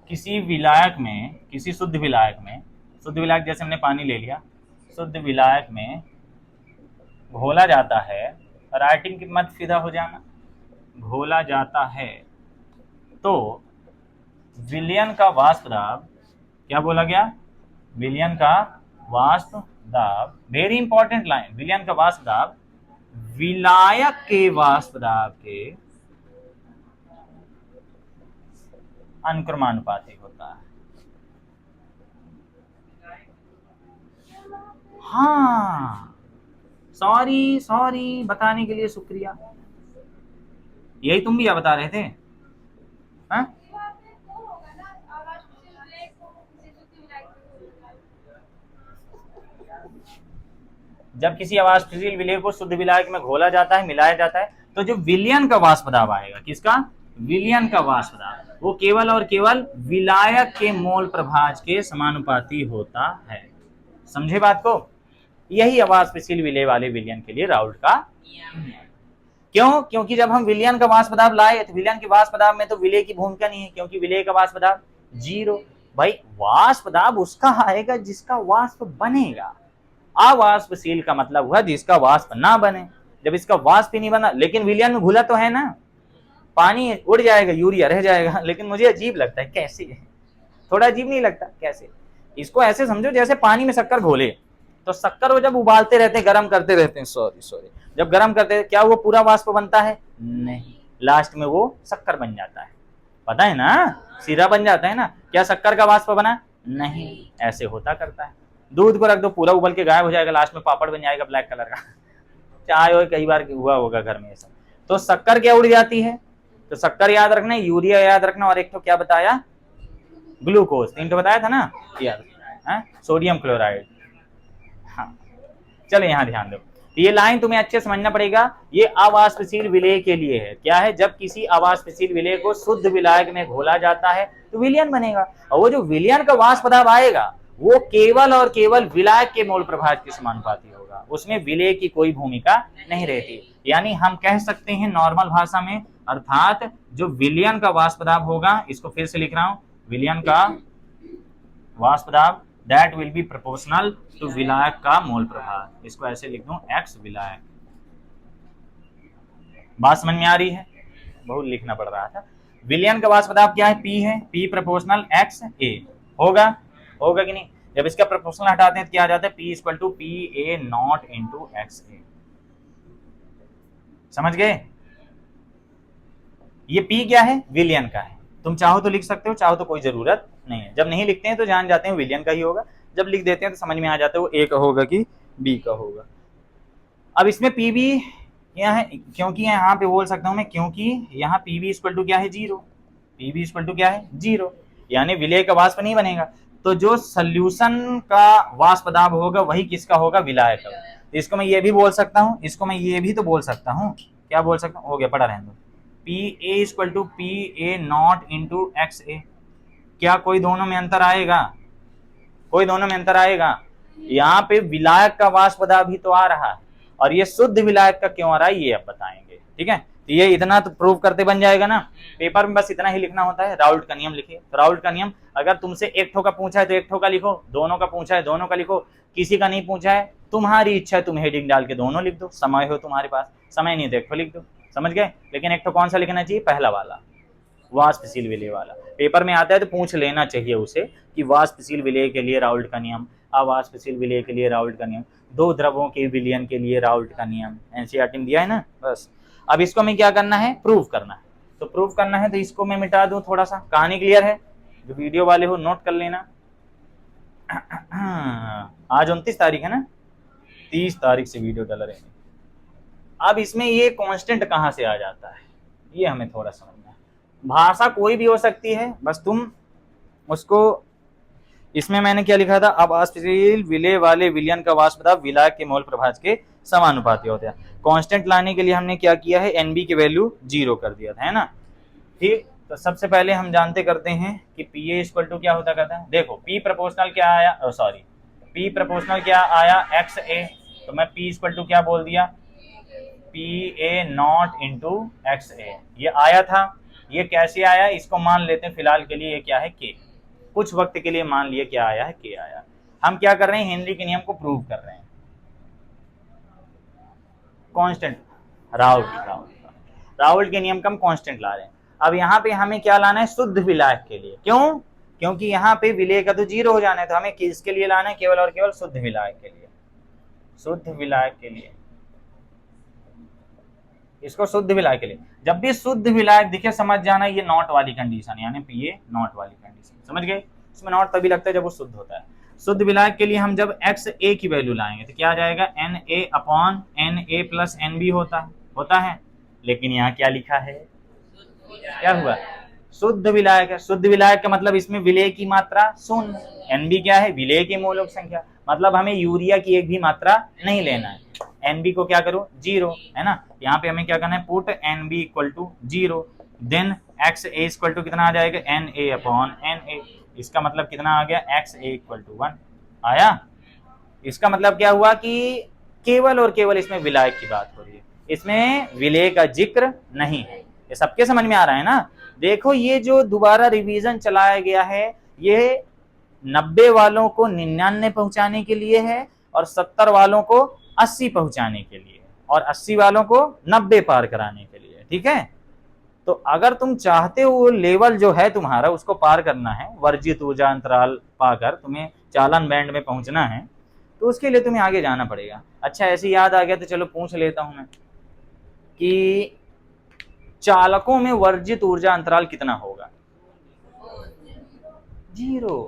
Speaker 1: किसी विलायक में, किसी शुद्ध विलायक जैसे हमने पानी ले लिया, शुद्ध विलायक में घोला जाता है, राइटिंग की मत फिदा हो जाना, घोला जाता है, तो विलयन का वाष्प दाब, क्या बोला गया? विलयन का वाष्प दाब, वेरी इंपॉर्टेंट लाइन, विलयन का वाष्प दाब विलायक के वाष्प दाब के अनुक्रमानुपाती होता है। हाँ, सॉरी बताने के लिए शुक्रिया। यही तुम भी क्या बता रहे थे? हाँ? जब किसी अवाष्पशील विलेय को शुद्ध विलायक में घोला जाता है, मिलाया जाता है, तो जो विलयन का वाष्प दाब आएगा, किसका? विलयन का वाष्प दाब, वो केवल और केवल विलायक के मोल प्रभाज के समानुपाती होता है। समझे बात को? यही अवाष्पशील विलेय वाले विलयन के लिए राउल्ट का क्यों? क्योंकि जब हम विलयन का वाष्प दाब लाए तो विलयन के वाष्प दाब में तो विलेय की भूमिका नहीं है, क्योंकि विलेय का वाष्प दाब 0। भाई वाष्प दाब उसका आएगा जिसका वाष्प बनेगा। अवाष्पशील का मतलब हुआ जिसका वाष्प ना बने। जब इसका वाष्प ही नहीं बना, लेकिन विलयन में घुला तो है ना, पानी उड़ जाएगा, यूरिया रह जाएगा। लेकिन मुझे अजीब लगता है, कैसे? थोड़ा अजीब नहीं लगता? कैसे? इसको ऐसे समझो जैसे पानी में शक्कर घोले, तो शक्कर वो जब उबालते रहते हैं, गर्म करते रहते हैं, सॉरी जब गर्म करते हैं, क्या वो पूरा वाष्प बनता है? नहीं, लास्ट में वो शक्कर बन जाता है। पता है ना, सीरा बन जाता है ना। क्या शक्कर का वाष्प बना? नहीं, ऐसे होता करता है। दूध को रख दो, पूरा उबल के गायब हो जाएगा, लास्ट में पापड़ बन जाएगा ब्लैक कलर का। चाय हो, कई बार हुआ होगा घर में ऐसा। तो शक्कर क्या उड़ जाती है? तो शक्कर याद रखना, यूरिया याद रखना, और एक तो क्या बताया? ग्लूकोज। 3 तो बताया था ना याद, सोडियम क्लोराइड। हाँ, चलो यहाँ ध्यान दो, ये लाइन तुम्हें अच्छे समझना पड़ेगा। ये अवाष्पशील विलेय के लिए है। क्या है? जब किसी अवाष्पशील विलेय को शुद्ध विलायक में घोला जाता है तो विलयन बनेगा, और वो जो विलयन का वाष्प दाब आएगा वो केवल और केवल विलायक के मोल प्रभाज के समानुपाती होगा, उसमें विलेय की कोई भूमिका नहीं रहती। यानी हम कह सकते हैं नॉर्मल भाषा में, अर्थात जो विलयन का वाष्प दाब होगा, इसको फिर से लिख रहा हूं, विलयन का वाष्प दाब that will be proportional to विलायक का मोल प्रभाव। इसको ऐसे लिख दूं, x विलायक। बात समझ में आ रही है? बहुत लिखना पड़ रहा था। विलयन का वाष्प दाब क्या है? P है, P प्रोपोर्शनल x a होगा कि नहीं? जब इसका प्रोपोर्शनल हटाते हैं तो क्या आ जाता है? P equal to PA not into XA। समझ गए? ये P क्या है? विलयन का है, तुम चाहो तो लिख सकते हो, चाहो तो कोई जरूरत नहीं है। जब नहीं लिखते हैं तो जान जाते हैं विलियन का ही होगा, जब लिख देते हैं तो समझ में आ जाता है वो ए का होगा कि बी का होगा। अब इसमें पी बी यहाँ है, क्योंकि यहाँ पे बोल सकता हूँ मैं, क्योंकि यहाँ पी बी इक्वल टू क्या है, zero. P B equal to क्या है, जीरो, यानी विलय का वाष्प नहीं बनेगा। तो जो सोल्यूशन का वाष्प दाब होगा वही किसका होगा, विलाय का। तो इसको मैं ये भी बोल सकता हूँ, इसको मैं ये भी तो बोल सकता हूँ, क्या बोल सकता हूँ, हो गया, पढ़ा रहने दो, P A equal to P A not into X A. क्या कोई दोनों में अंतर आएगा, कोई दोनों में अंतर आएगा? यहाँ पे विलायक का वाष्प दाब भी तो आ रहा है, और ये शुद्ध विलायक का क्यों आ रहा है ये अब बताएंगे, ठीक है। तो ये इतना तो प्रूव करते बन जाएगा ना, पेपर में बस इतना ही लिखना होता है, राउल्ट का नियम लिखिए। तो राउल्ट का नियम, अगर तुमसे एक ठो का पूछा है तो एक ठो का लिखो, दोनों का पूछा है दोनों का लिखो, किसी का नहीं पूछा है तुम्हारी इच्छा है, तुम हेडिंग डाल के दोनों लिख दो, समय हो तुम्हारे पास, समय नहीं तो एक ठो लिख दो, समझ गए। लेकिन एक ठो कौन सा लिखना चाहिए, पहला वाला, वाष्पशील विलेय वाला। पेपर में आता है तो पूछ लेना चाहिए उसे कि वाष्पशील विलेय के लिए राउल्ट का नियम, अवाष्पशील विलेय के लिए राउल्ट का नियम, दो द्रवों के विलयन के लिए राउल्ट का नियम, एनसीईआरटी में दिया है ना। बस अब इसको हमें क्या करना है, प्रूव करना है। तो प्रूव करना है तो इसको मैं मिटा दूं, थोड़ा सा कहानी क्लियर है, जो वीडियो वाले हो नोट कर लेना। आज 29 तारीख है ना, 30 तारीख से वीडियो डल रहे हैं। अब इसमें ये कांस्टेंट कहां से आ जाता है ये हमें थोड़ा समझना है। भाषा कोई भी हो सकती है, बस तुम उसको, इसमें मैंने क्या लिखा था, अवाष्पशील विलेय वाले विलयन का वाष्प दाब विलायक के मोल प्रभाज के समानुपाती होता है। कांस्टेंट लाने के लिए हमने क्या किया है, एनबी की वैल्यू 0 कर दिया था, है ना। ठीक, तो सबसे पहले हम जानते करते हैं कि पी ए इक्वल टू क्या होता करता है। देखो पी प्रोपोर्शनल क्या आया, सॉरी पी प्रोपोर्शनल क्या आया, एक्स ए, तो मैं पी इक्वल टू क्या बोल दिया, P A not into X A, ये आया था। ये कैसे आया, इसको मान लेते हैं फिलहाल के लिए, ये क्या है, के, कुछ वक्त के लिए मान लिए क्या आया है, के आया। हम क्या कर रहे हैं, हेनरी के नियम को प्रूव कर रहे हैं, कांस्टेंट, राउल्ट के नियम का हम कांस्टेंट ला रहे हैं। अब यहाँ पे हमें क्या लाना है, शुद्ध विलायक के लिए, क्यों, क्योंकि यहाँ पे विलेय का तो 0 हो जाना है, तो हमें किसके लिए लाना है, केवल और केवल शुद्ध विलायक के लिए, शुद्ध विलायक के लिए, इसको शुद्ध विलायक के लिए। जब भी शुद्ध विलायक दिखे समझ जाना ये नॉट वाली कंडीशन, यानी पी ए नॉट वाली कंडीशन, समझ गए। इसमें नॉट तभी लगता है जब वो शुद्ध होता है। शुद्ध विलायक के लिए हम जब एक्स ए की वैल्यू लाएंगे तो क्या आ जाएगा, N A upon N A plus N B होता है। लेकिन यहाँ क्या लिखा है, क्या हुआ, शुद्ध विलायक है। शुद्ध विलायक का मतलब इसमें विलेय की मात्रा शून्य, एन बी क्या है, विलेय की मोलक संख्या, मतलब हमें यूरिया की एक भी मात्रा नहीं लेना है। एनबी को क्या करो, 0, है ना। यहाँ पे हमें क्या करना है, put NB equal to 0, then X A equal to कितना आ जाएगा, N A upon N A. इसका मतलब कितना आ गया, एक्स ए इक्वल टू 1 आया। इसका मतलब क्या हुआ कि केवल और केवल इसमें विलायक की बात हो रही है, इसमें विलेय का जिक्र नहीं है। ये सबके समझ में आ रहा है ना। देखो ये जो दोबारा रिवीजन चलाया गया है ये 90 वालों को 99 पहुंचाने के लिए है, और 70 वालों को 80 पहुंचाने के लिए, और 80 वालों को 90 पार कराने के लिए, ठीक है। तो अगर तुम चाहते हो लेवल जो है तुम्हारा उसको पार करना है, वर्जित ऊर्जा अंतराल पाकर तुम्हें चालन बैंड में पहुंचना है, तो उसके लिए तुम्हें आगे जाना पड़ेगा। अच्छा ऐसे याद आ गया तो चलो पूछ लेता हूं मैं कि चालकों में वर्जित ऊर्जा अंतराल कितना होगा, 0,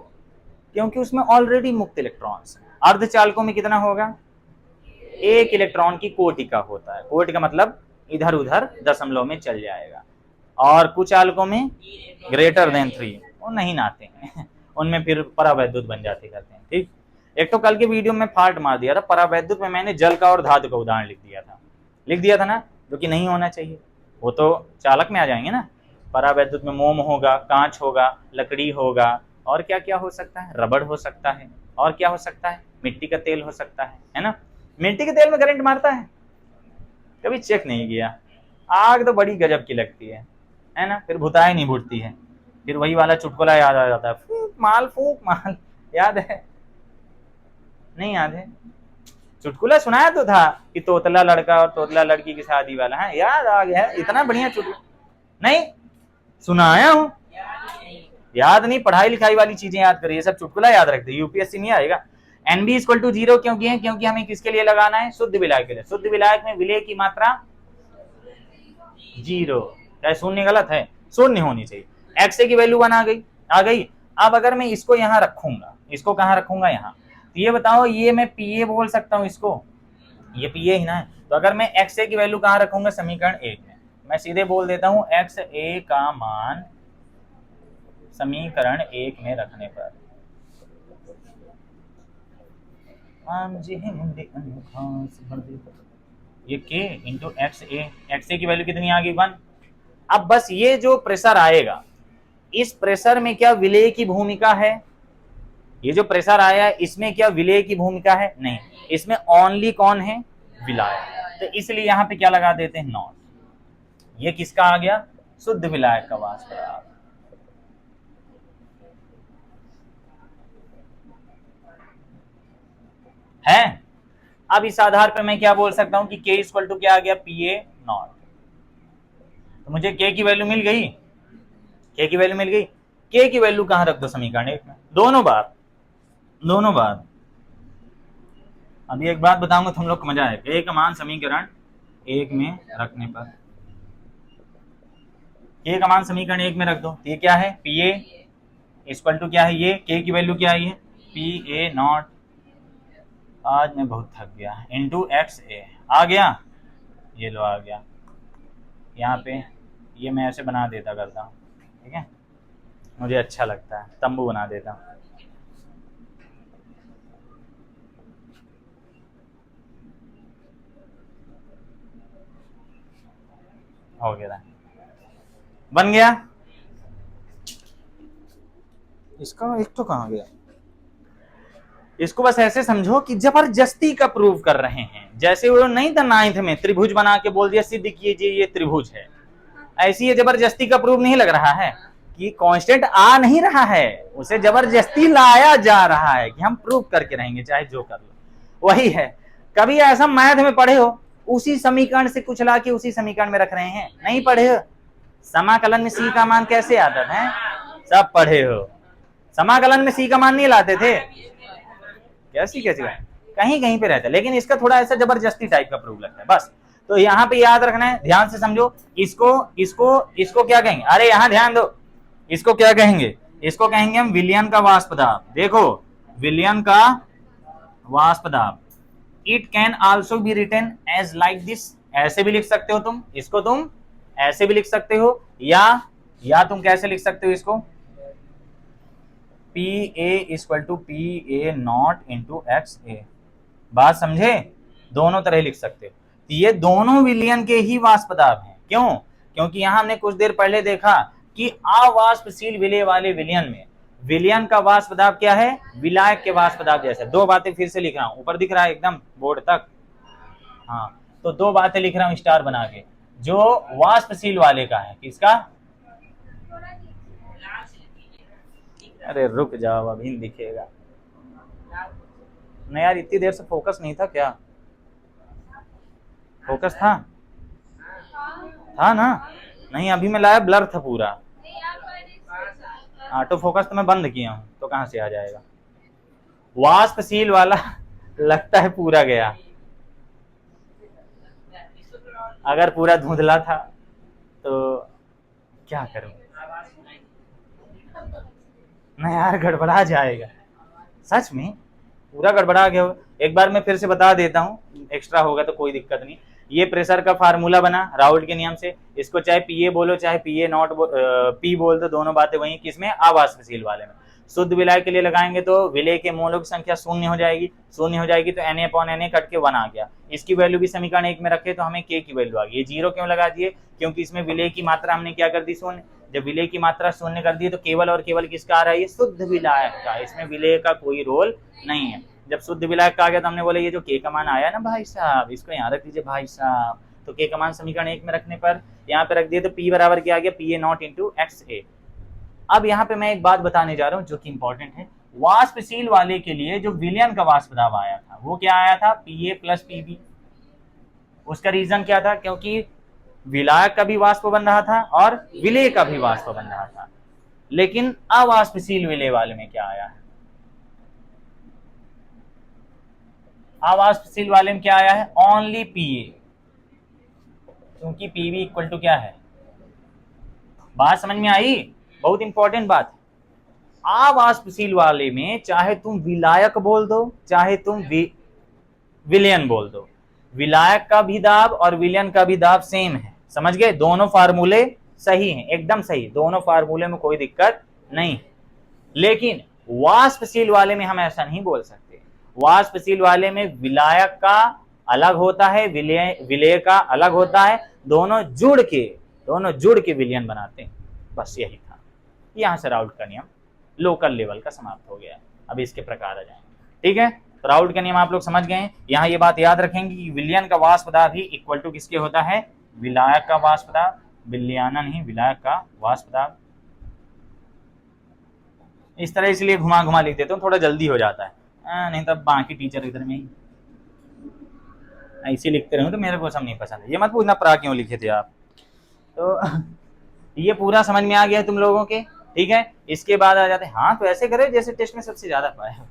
Speaker 1: क्योंकि उसमें ऑलरेडी मुक्त इलेक्ट्रॉन्स हैं। अर्धचालकों में कितना होगा, 1 इलेक्ट्रॉन की कोटि का होता है, कोटि का मतलब इधर उधर दशमलव में चल जाएगा। और कुछ चालकों में ग्रेटर देन 3, वो नहीं नाते हैं उनमें फिर परावैद्युत बन जाते करते हैं, ठीक। एक तो कल के वीडियो में फाल्ट मार दिया था, परावैद्युत में मैंने जल का और धातु का उदाहरण लिख दिया था ना, जो कि नहीं होना चाहिए, वो तो चालक में आ जाएंगे ना। परावैद्युत में मोम होगा, कांच होगा, लकड़ी होगा, और क्या क्या हो सकता है, रबड़ हो सकता है, और क्या हो सकता है, मिट्टी का तेल हो सकता है ना। मिट्टी के तेल में करंट मारता है, कभी चेक नहीं किया। आग तो बड़ी गजब की लगती है ना, फिर भुताई नहीं भुटती है। फिर वही वाला चुटकुला याद आ जाता है, फूक माल, याद है, नहीं याद है, चुटकुला सुनाया तो था कि तोतला लड़का और तोतला लड़की की शादी वाला है, याद आ गया है, इतना बढ़िया चुटकुला नहीं सुनाया हूं, याद नहीं, पढ़ाई लिखाई वाली चीजें याद करिए, सब चुटकुला याद रखते, यूपीएससी नहीं आएगा। एनबी इक्वल टू 0 क्योंकि है, क्योंकि हमें किसके लिए लगाना है, शुद्ध विलायक के लिए। शुद्ध विलायक में विलेय की मात्रा 0, चाहे शून्य गलत है, शून्य होनी चाहिए। XA की वैल्यू 1 आ गई। अब अगर मैं इसको यहाँ रखूंगा, इसको कहाँ रखूंगा, यहाँ, तो ये बताओ, ये मैं PA बोल सकता हूँ इसको, ये PA ही ना है। तो अगर मैं XA की वैल्यू कहाँ रखूंगा, समीकरण 1 में, मैं सीधे बोल देता हूँ XA का मान समीकरण 1 में रखने पर ये K इंटू XA की वैल्यू कितनी आ गई, 1। अब बस ये जो प्रेशर आएगा, इस प्रेशर में क्या विलेय की भूमिका है, ये जो प्रेशर आया है इसमें क्या विलेय की भूमिका है, नहीं, इसमें ओनली कौन है, विलायक। तो इसलिए यहां पे क्या लगा देते हैं, नॉट। ये किसका आ गया, शुद्ध विलायक का वाष्प दाब। है। अब इस आधार पर मैं क्या बोल सकता हूं कि K इक्वल टू क्या आ गया, PA नॉट। तो मुझे K की वैल्यू मिल गई, K की वैल्यू मिल गई। K की वैल्यू कहां रख दो, समीकरण 1 में, दोनों बार। अभी एक बात बताऊंगा, तुम लोग को मजा आएगा। K का मान समीकरण 1 में रखने पर, K का मान समीकरण 1 में रख दो, ये क्या है, PA इक्वल टू क्या है, ये K की वैल्यू क्या है, PA नॉट, आज मैं बहुत थक गया, इंटू XA आ गया, ये लो आ गया। यहाँ पे ये मैं ऐसे बना देता करता हूँ, ठीक है, मुझे अच्छा लगता है, तंबू बना देता हूँ। हो गया, बन गया। इसका एक तो कहाँ गया, इसको बस ऐसे समझो कि जबरदस्ती का प्रूव कर रहे हैं, जैसे वो नहीं था 9th में त्रिभुज बना के बोल दिया सिद्ध कीजिए ये त्रिभुज है, ऐसी ये जबरदस्ती का प्रूव नहीं लग रहा है कि कांस्टेंट आ नहीं रहा है, उसे जबरदस्ती लाया जा रहा है कि हम प्रूव करके रहेंगे चाहे जो कर लो। वही है, कभी ऐसा मैथ में पढ़े हो उसी समीकरण से कुछ ला के उसी समीकरण में रख रहे हैं, नहीं पढ़े हो। समाकलन में C का मान कैसे आता था, सब पढ़े हो। समाकलन में C का मान नहीं लाते थे, कैसी कहीं कहीं पे रहता है, लेकिन इसका थोड़ा ऐसा जबरदस्ती टाइप का प्रूफ लगता है बस। तो यहाँ पे याद रखना है, ध्यान से समझो, इसको क्या कहेंगे, अरे यहाँ ध्यान दो, इसको क्या कहेंगे, इसको कहेंगे हम विलयन का वाष्प दाब। देखो, विलयन का वाष्प दाब, it can also be written as like this, ऐसे भी लिख सकते हो तुम इसको, तुम ऐसे भी लिख सकते हो, या तुम कैसे लिख सकते हो इसको, PA equal to PA not into XA। बात समझे, दोनों तरह लिख सकते हो। ये दोनों विलयन के ही वाष्प दाब हैं, क्यों, क्योंकि यहां हमने कुछ देर पहले देखा कि अवाष्पशील विलेय वाले विलयन में विलयन का वाष्प दाब क्या है, विलायक के वाष्प दाब जैसा। दो बातें फिर से लिख रहा हूं, ऊपर दिख रहा है एकदम बोर्ड तक, हाँ, तो दो बातें लिख रहा हूं स्टार बना के, जो वाष्पशील वाले का है, किसका, अरे रुक जाओ अभी दिखेगा, नहीं यार इतनी देर से फोकस नहीं था क्या, फोकस था ना, नहीं अभी मैं लाया ब्लर था पूरा, ऑटो फोकस तो मैं बंद किया हूं, तो कहां से आ जाएगा, वाष्पशील वाला लगता है पूरा गया, अगर पूरा धुंधला था तो क्या करूं, नहीं यार गड़बड़ा जाएगा, सच में पूरा गड़बड़ा गया। एक बार मैं फिर से बता देता हूँ, एक्स्ट्रा होगा तो कोई दिक्कत नहीं। ये प्रेशर का फार्मूला बना राउल्ट के नियम से, इसको चाहे PA बोलो चाहे PA नॉट P बोल दो, दोनों बातें वही, किसमें, अवाष्पशील वाले में। शुद्ध विलायक के लिए लगाएंगे तो विलेय के मोलों की संख्या शून्य हो जाएगी, तो Na/Na कट के 1 आ गया। इसकी वैल्यू भी समीकरण 1 में रखे तो हमें K की वैल्यू आ गई। ये 0 क्यों लगा दिए, क्योंकि इसमें विलेय की मात्रा हमने क्या कर दी, शून्य। जब विलेय की मात्रा शून्य कर दी तो केवल और केवल किसका आ रहा है, ये शुद्ध विलायक का, इसमें विलेय का कोई रोल नहीं है। जब शुद्ध विलायक का आ गया तो हमने बोला ये जो K का मान आया ना भाई साहब, इसको यहाँ रख दीजिए भाई साहब, तो K का मान समीकरण 1 में रखने पर यहाँ पे रख दिए तो P बराबर क्या आ गया, PA नॉट इंटू XA। अब यहाँ पे मैं एक बात बताने जा रहा हूँ जो कि इंपॉर्टेंट है, वाष्पशील वाले के लिए जो विलयन का वाष्प दाब आया था वो क्या आया था, PA प्लस PB। उसका रीजन क्या था, क्योंकि विलायक का भी वाष्प बन रहा था और विलेय का भी वाष्प बन रहा था। लेकिन अवाष्पशील विलेय वाले में क्या आया है, अवाष्पशील वाले में क्या आया है, ओनली PA, क्योंकि PB इक्वल टू क्या है, बात समझ में आई, बहुत इंपॉर्टेंट बात है। अवाष्पशील वाले में चाहे तुम विलायक बोल दो चाहे तुम विलयन बोल दो, विलायक का भी दाब और विलयन का भी दाब सेम है। समझ गए? दोनों फार्मूले सही हैं, एकदम सही, दोनों फार्मूले में कोई दिक्कत नहीं। लेकिन वाष्पशील वाले में हम ऐसा नहीं बोल सकते। वाष्पशील वाले में विलायक का अलग होता है, विलेय का अलग होता है, दोनों जुड़ के विलयन बनाते हैं। बस यही था। यहां से राउल्ट का नियम लोकल लेवल का समाप्त हो गया। अब इसके प्रकार आ जाएंगे। ठीक है, तो राउल्ट का नियम आप लोग समझ गए हैं। यहाँ ये बात याद रखेंगे कि विलयन का वाष्प दाब ही इक्वल टू किसके होता है? विलायक का वाष्प दाब, विलयना नहीं, विलायक का वाष्प दाब। इस तरह इसलिए घुमा घुमा लिख देते हो, थोड़ा जल्दी हो जाता है, नहीं तो बाकी टीचर इधर में ही ऐसे लिखते रहो तो मेरे को सब नहीं पसंद है। ये मत पूछना प्रा क्यों लिखे थे आप। तो ये पूरा समझ में आ गया तुम लोगों के? ठीक है, इसके बाद आ जाते हैं, हाँ तो ऐसे करो जैसे टेस्ट में सबसे ज्यादा पाया।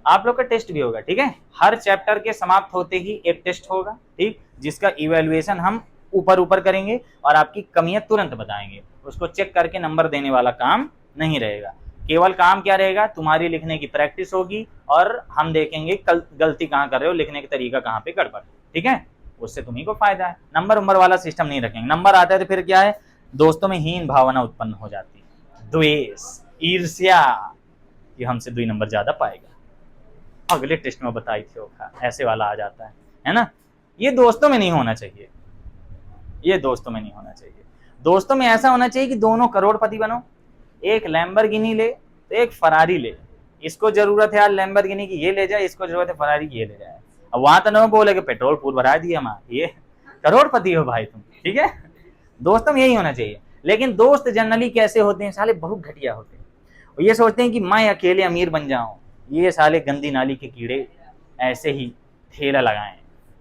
Speaker 1: आप लोग का टेस्ट भी होगा। ठीक है, हर चैप्टर के समाप्त होते ही एक टेस्ट होगा, ठीक, जिसका इवैल्यूएशन हम ऊपर ऊपर करेंगे और आपकी कमियां तुरंत बताएंगे। उसको चेक करके नंबर देने वाला काम नहीं रहेगा। केवल काम क्या रहेगा? तुम्हारी लिखने की प्रैक्टिस होगी और हम देखेंगे गलती कहाँ कर रहे हो, लिखने का तरीका कहाँ पे गड़बड़। ठीक है, उससे तुम्ही को फायदा है। नंबर उम्बर वाला सिस्टम नहीं रखेंगे। नंबर आता है तो फिर क्या है, दोस्तों में हीन भावना उत्पन्न हो जाती है, द्वेष, ईर्ष्या कि हमसे 2 नंबर ज्यादा पाएगा, अगले टेस्ट में बताई थी होगा, ऐसे वाला आ जाता है ना। ये दोस्तों में नहीं होना चाहिए, ये दोस्तों में नहीं होना चाहिए। दोस्तों में ऐसा होना चाहिए कि दोनों करोड़पति बनो, एक लैम्बोर्गिनी ले तो एक फरारी ले। इसको जरूरत है यार लैम्बोर्गिनी की, ये ले जाए, इसको जरूरत है फरारी की, ये ले जाए। अब वहां तो न बोले कि पेट्रोल फूल भरा दिए हम, ये करोड़पति हो भाई तुम। ठीक है, दोस्तों में यही होना चाहिए। लेकिन दोस्त जनरली कैसे होते हैं? साले बहुत घटिया होते हैं। ये सोचते हैं कि मैं अकेले अमीर बन जाऊं। ये साले गंदी नाली के कीड़े ऐसे ही ठेला लगाएं,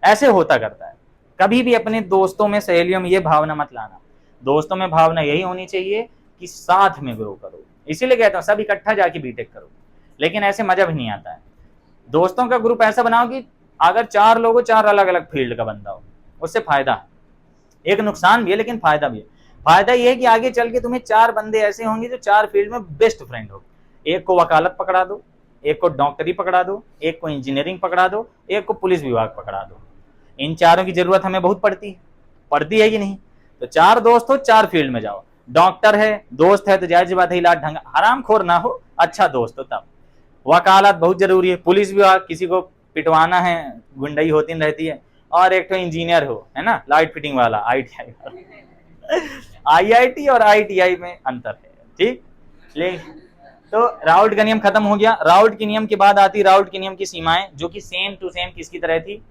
Speaker 1: ऐसे होता करता है। कभी भी अपने दोस्तों में, सहेलियों में ये भावना मत लाना। दोस्तों में भावना यही होनी चाहिए कि साथ में ग्रो करो। इसीलिए कहता हूँ सब इकट्ठा जाके बीटेक करो, लेकिन ऐसे मजा भी नहीं आता है। दोस्तों का ग्रुप ऐसा बनाओ कि अगर 4 लोग हो, 4 अलग अलग फील्ड का बंदा हो, उससे फायदा, एक नुकसान भी है लेकिन फायदा भी है। फायदा ये है कि आगे चल के तुम्हें 4 बंदे ऐसे होंगे जो 4 फील्ड में बेस्ट फ्रेंड हो। एक को वकालत पकड़ा दो, एक को डॉक्टरी पकड़ा दो, एक को इंजीनियरिंग पकड़ा दो, एक को पुलिस विभाग पकड़ा दो। इन चारों की जरूरत हमें बहुत पड़ती है कि नहीं? तो 4 दोस्त हो, 4 फील्ड में जाओ। डॉक्टर है, दोस्त है तो जाहिर सी बात है इलाज ढंग, हरामखोर ना हो, अच्छा दोस्त हो तब। वकालत बहुत जरूरी है, पुलिस विभाग किसी को पिटवाना है, गुंडई होती रहती है। और एक तो इंजीनियर हो, है ना, लाइट फिटिंग वाला, ITI वाला। IIT और ITI में अंतर है, ठीक। तो राउल्ट का नियम खत्म हो गया। राउल्ट के नियम के बाद आती राउल्ट के नियम की सीमाएं, जो कि सेम टू सेम किसकी तरह थी?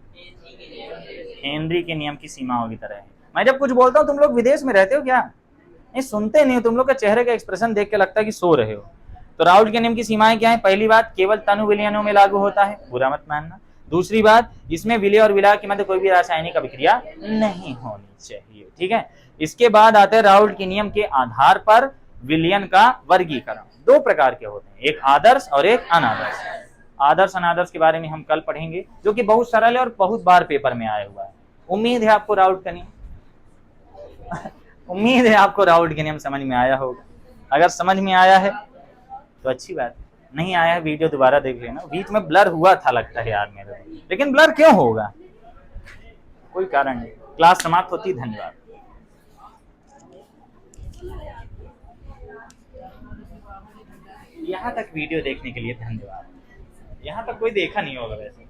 Speaker 1: हेनरी के नियम की सीमाओं की तरह है। मैं जब कुछ बोलता हूँ, तुम लोग विदेश में रहते हो क्या? नहीं, सुनते नहीं हो। तुम लोग का चेहरे का एक्सप्रेशन देख के लगता है कि सो रहे हो। तो राउल्ट के नियम की सीमाएं क्या है? पहली बात, केवल तनु विलयनों में लागू होता है, बुरा मत मानना। दूसरी बात, इसमें विलय और विलायक के मध्य कोई भी रासायनिक अभिक्रिया नहीं होनी चाहिए, ठीक है। इसके बाद आते हैं राउल्ट के नियम के आधार पर विलयन का वर्गीकरण। 2 प्रकार के होते हैं, एक आदर्श और एक अनादर्श। आदर्श अनादर्श के बारे में हम कल पढ़ेंगे, जो कि बहुत सरल है और बहुत बार पेपर में आया हुआ है। उम्मीद है आपको राउल्ट का नियम उम्मीद है आपको राउल्ट के नियम समझ में आया होगा। अगर समझ में आया है तो अच्छी बात, नहीं आया है वीडियो दोबारा देख लेना। बीच में ब्लर हुआ था लगता है यार मेरे, लेकिन ब्लर क्यों होगा, कोई कारण नहीं। क्लास समाप्त होती। धन्यवाद। यहाँ तक वीडियो देखने के लिए धन्यवाद। यहाँ तक कोई देखा नहीं होगा वैसे।